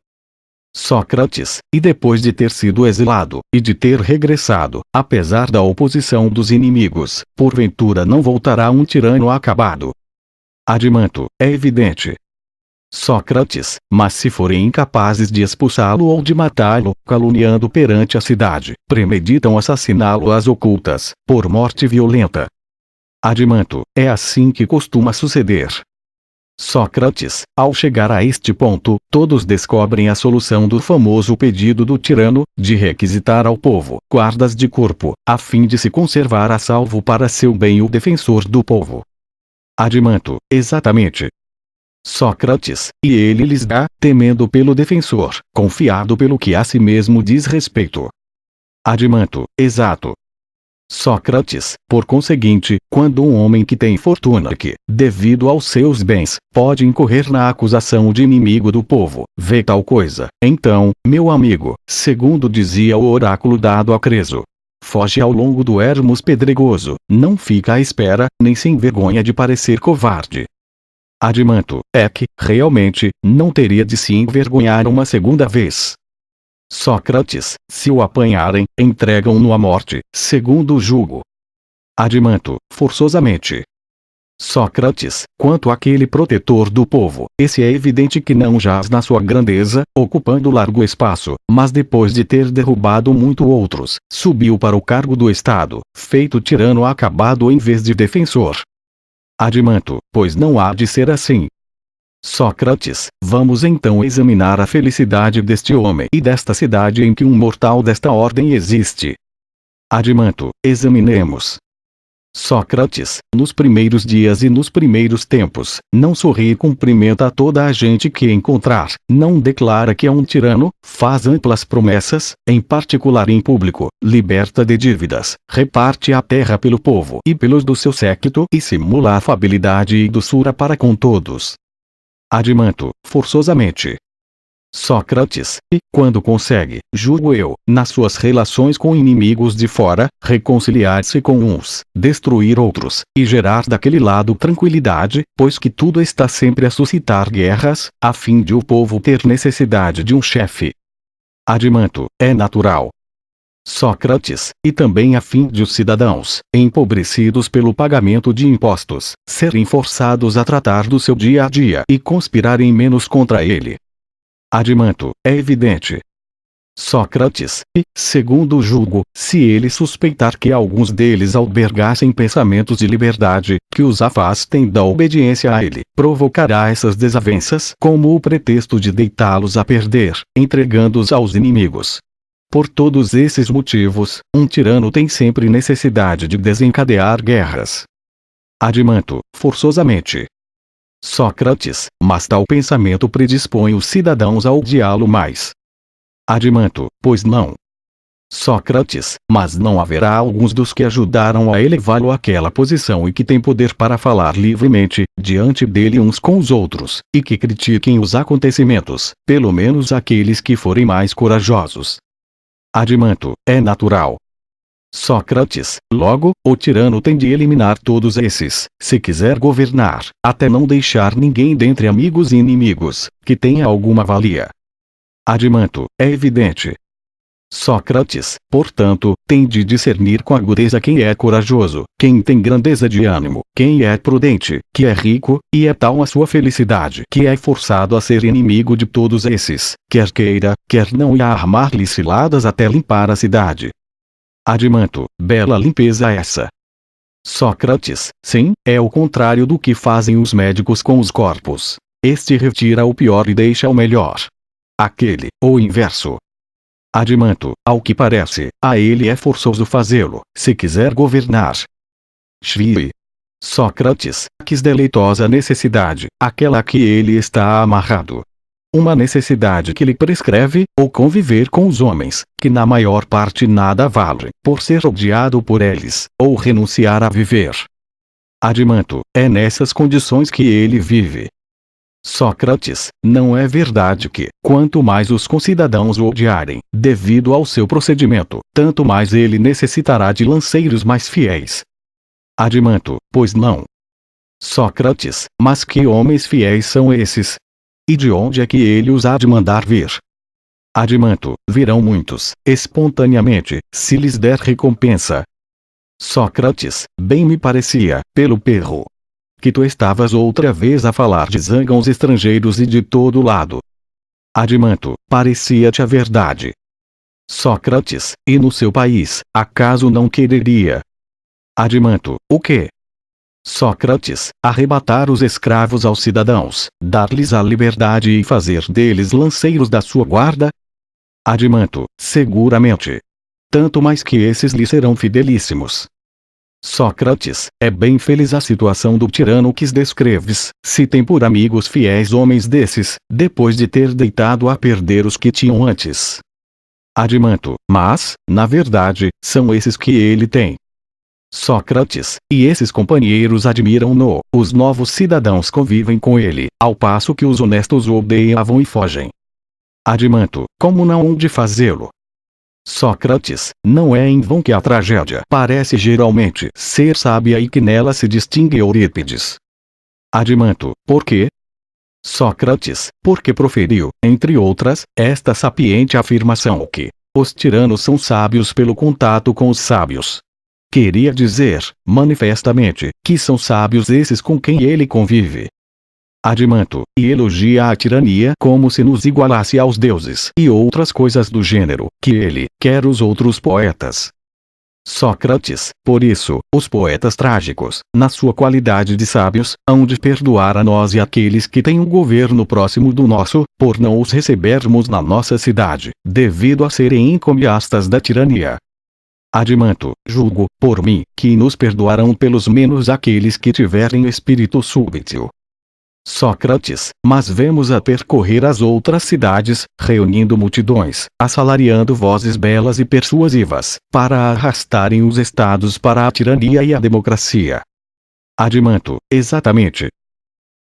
Sócrates, e depois de ter sido exilado, e de ter regressado, apesar da oposição dos inimigos, porventura não voltará um tirano acabado? Adimanto, é evidente. Sócrates, mas se forem incapazes de expulsá-lo ou de matá-lo, caluniando perante a cidade, premeditam assassiná-lo às ocultas, por morte violenta. Adimanto, é assim que costuma suceder. Sócrates, ao chegar a este ponto, todos descobrem a solução do famoso pedido do tirano, de requisitar ao povo guardas de corpo, a fim de se conservar a salvo para seu bem o defensor do povo. Adimanto, exatamente. Sócrates, e ele lhes dá, temendo pelo defensor, confiado pelo que a si mesmo diz respeito. Adimanto, exato. Sócrates, por conseguinte, quando um homem que tem fortuna que, devido aos seus bens, pode incorrer na acusação de inimigo do povo, vê tal coisa, então, meu amigo, segundo dizia o oráculo dado a Creso, foge ao longo do ermos pedregoso, não fica à espera, nem se envergonha de parecer covarde. Adimanto, é que, realmente, não teria de se envergonhar uma segunda vez. Sócrates, se o apanharem, entregam-no à morte, segundo o julgo. Adimanto, forçosamente. Sócrates, quanto àquele protetor do povo, esse é evidente que não jaz na sua grandeza, ocupando largo espaço, mas depois de ter derrubado muito outros, subiu para o cargo do Estado, feito tirano acabado em vez de defensor. Adimanto, pois não há de ser assim. Sócrates, vamos então examinar a felicidade deste homem e desta cidade em que um mortal desta ordem existe. Adimanto, examinemos. Sócrates, nos primeiros dias e nos primeiros tempos, não sorri e cumprimenta a toda a gente que encontrar, não declara que é um tirano, faz amplas promessas, em particular em público, liberta de dívidas, reparte a terra pelo povo e pelos do seu séquito e simula afabilidade e doçura para com todos. Adimanto, forçosamente. Sócrates, e, quando consegue, julgo eu, nas suas relações com inimigos de fora, reconciliar-se com uns, destruir outros, e gerar daquele lado tranquilidade, pois que tudo está sempre a suscitar guerras, a fim de o povo ter necessidade de um chefe. Adimanto, é natural. Sócrates, e também a fim de os cidadãos, empobrecidos pelo pagamento de impostos, serem forçados a tratar do seu dia a dia e conspirarem menos contra ele. Adimanto, é evidente. Sócrates, e, segundo julgo, se ele suspeitar que alguns deles albergassem pensamentos de liberdade, que os afastem da obediência a ele, provocará essas desavenças como o pretexto de deitá-los a perder, entregando-os aos inimigos. Por todos esses motivos, um tirano tem sempre necessidade de desencadear guerras. Adimanto, forçosamente. Sócrates, mas tal pensamento predispõe os cidadãos a odiá-lo mais. Adimanto, pois não. Sócrates, mas não haverá alguns dos que ajudaram a elevá-lo àquela posição e que têm poder para falar livremente, diante dele uns com os outros, e que critiquem os acontecimentos, pelo menos aqueles que forem mais corajosos. Adimanto, é natural. Sócrates, logo, o tirano tem de eliminar todos esses, se quiser governar, até não deixar ninguém dentre amigos e inimigos, que tenha alguma valia. Adimanto, é evidente. Sócrates, portanto, tem de discernir com agudeza quem é corajoso, quem tem grandeza de ânimo, quem é prudente, que é rico, e é tal a sua felicidade que é forçado a ser inimigo de todos esses, quer queira, quer não, e a armar-lhe ciladas até limpar a cidade. Adimanto, bela limpeza essa. Sócrates, sim, é o contrário do que fazem os médicos com os corpos. Este retira o pior e deixa o melhor. Aquele, o inverso. Adimanto, ao que parece, a ele é forçoso fazê-lo, se quiser governar. Shri. Sócrates, quis deleitosa necessidade, aquela a que ele está amarrado. Uma necessidade que lhe prescreve, ou conviver com os homens, que na maior parte nada vale, por ser odiado por eles, ou renunciar a viver. Adimanto, é nessas condições que ele vive. Sócrates, não é verdade que, quanto mais os concidadãos o odiarem, devido ao seu procedimento, tanto mais ele necessitará de lanceiros mais fiéis. Adimanto, pois não. Sócrates, mas que homens fiéis são esses? E de onde é que ele os há de mandar vir? Adimanto, virão muitos, espontaneamente, se lhes der recompensa. Sócrates, bem me parecia, pelo perro, que tu estavas outra vez a falar de zangões estrangeiros e de todo lado. Adimanto, parecia-te a verdade. Sócrates, e no seu país, acaso não quereria? Adimanto, o quê? Sócrates, arrebatar os escravos aos cidadãos, dar-lhes a liberdade e fazer deles lanceiros da sua guarda? Adimanto, seguramente. Tanto mais que esses lhe serão fidelíssimos. Sócrates, é bem feliz a situação do tirano que descreves, se tem por amigos fiéis homens desses, depois de ter deitado a perder os que tinham antes. Adimanto, mas, na verdade, são esses que ele tem. Sócrates, e esses companheiros admiram-no, os novos cidadãos convivem com ele, ao passo que os honestos o odeiam e fogem. Adimanto, como não hão de fazê-lo? Sócrates, não é em vão que a tragédia parece geralmente ser sábia e que nela se distingue Eurípides. Adimanto, por quê? Sócrates, porque proferiu, entre outras, esta sapiente afirmação que os tiranos são sábios pelo contato com os sábios. Queria dizer, manifestamente, que são sábios esses com quem ele convive. Adimanto, e elogia a tirania como se nos igualasse aos deuses e outras coisas do gênero, que ele quer os outros poetas. Sócrates, por isso, os poetas trágicos, na sua qualidade de sábios, hão de perdoar a nós e aqueles que têm um governo próximo do nosso, por não os recebermos na nossa cidade, devido a serem encomiastas da tirania. Adimanto, julgo, por mim, que nos perdoarão pelos menos aqueles que tiverem espírito súbito. Sócrates, mas vemos-a percorrer as outras cidades, reunindo multidões, assalariando vozes belas e persuasivas, para arrastarem os estados para a tirania e a democracia. Adimanto, exatamente.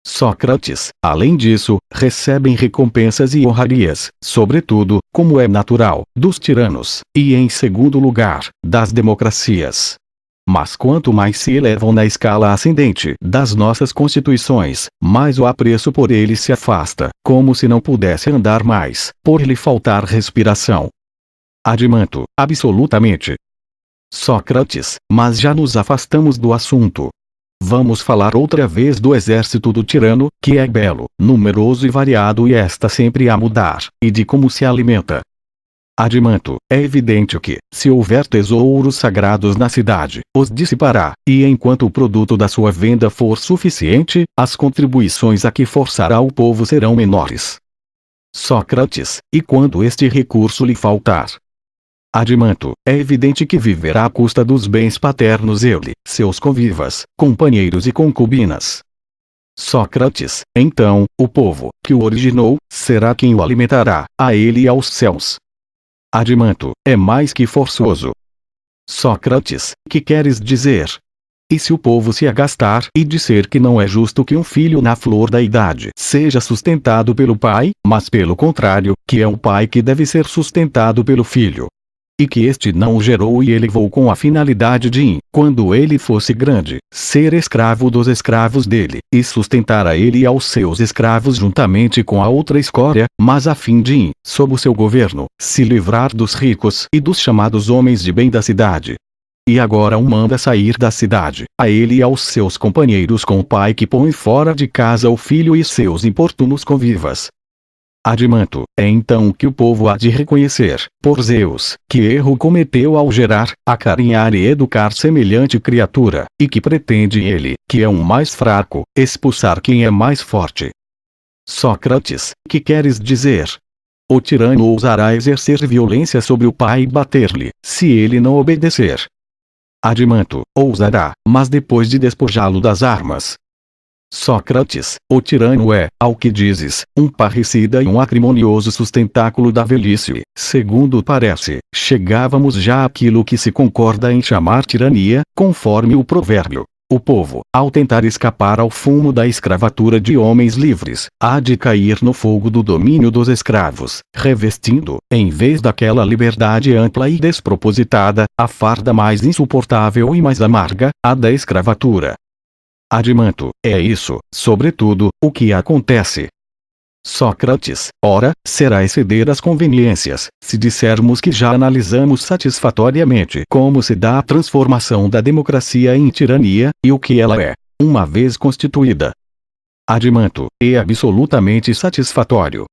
Sócrates, além disso, recebem recompensas e honrarias, sobretudo, como é natural, dos tiranos, e em segundo lugar, das democracias. Mas quanto mais se elevam na escala ascendente das nossas constituições, mais o apreço por eles se afasta, como se não pudesse andar mais, por lhe faltar respiração. Adimanto, absolutamente. Sócrates, mas já nos afastamos do assunto. Vamos falar outra vez do exército do tirano, que é belo, numeroso e variado e está sempre a mudar, e de como se alimenta. Adimanto, é evidente que, se houver tesouros sagrados na cidade, os dissipará, e enquanto o produto da sua venda for suficiente, as contribuições a que forçará o povo serão menores. Sócrates, e quando este recurso lhe faltar? Adimanto, é evidente que viverá à custa dos bens paternos ele, seus convivas, companheiros e concubinas. Sócrates, então, o povo, que o originou, será quem o alimentará, a ele e aos céus. Adimanto, é mais que forçoso. Sócrates, que queres dizer? E se o povo se agastar e disser que não é justo que um filho na flor da idade seja sustentado pelo pai, mas pelo contrário, que é o pai que deve ser sustentado pelo filho? E que este não o gerou e elevou com a finalidade de, quando ele fosse grande, ser escravo dos escravos dele, e sustentar a ele e aos seus escravos juntamente com a outra escória, mas a fim de, sob o seu governo, se livrar dos ricos e dos chamados homens de bem da cidade. E agora o manda sair da cidade, a ele e aos seus companheiros com o pai que põe fora de casa o filho e seus importunos convivas. Adimanto, é então que o povo há de reconhecer, por Zeus, que erro cometeu ao gerar, acarinhar e educar semelhante criatura, e que pretende ele, que é um mais fraco, expulsar quem é mais forte. Sócrates, que queres dizer? O tirano ousará exercer violência sobre o pai e bater-lhe, se ele não obedecer. Adimanto, ousará, mas depois de despojá-lo das armas. Sócrates, o tirano é, ao que dizes, um parricida e um acrimonioso sustentáculo da velhice. Segundo parece, chegávamos já àquilo que se concorda em chamar tirania, conforme o provérbio. O povo, ao tentar escapar ao fumo da escravatura de homens livres, há de cair no fogo do domínio dos escravos, revestindo, em vez daquela liberdade ampla e despropositada, a farda mais insuportável e mais amarga, a da escravatura. Adimanto, é isso, sobretudo, o que acontece. Sócrates, ora, será exceder as conveniências, se dissermos que já analisamos satisfatoriamente como se dá a transformação da democracia em tirania, e o que ela é, uma vez constituída. Adimanto, é absolutamente satisfatório.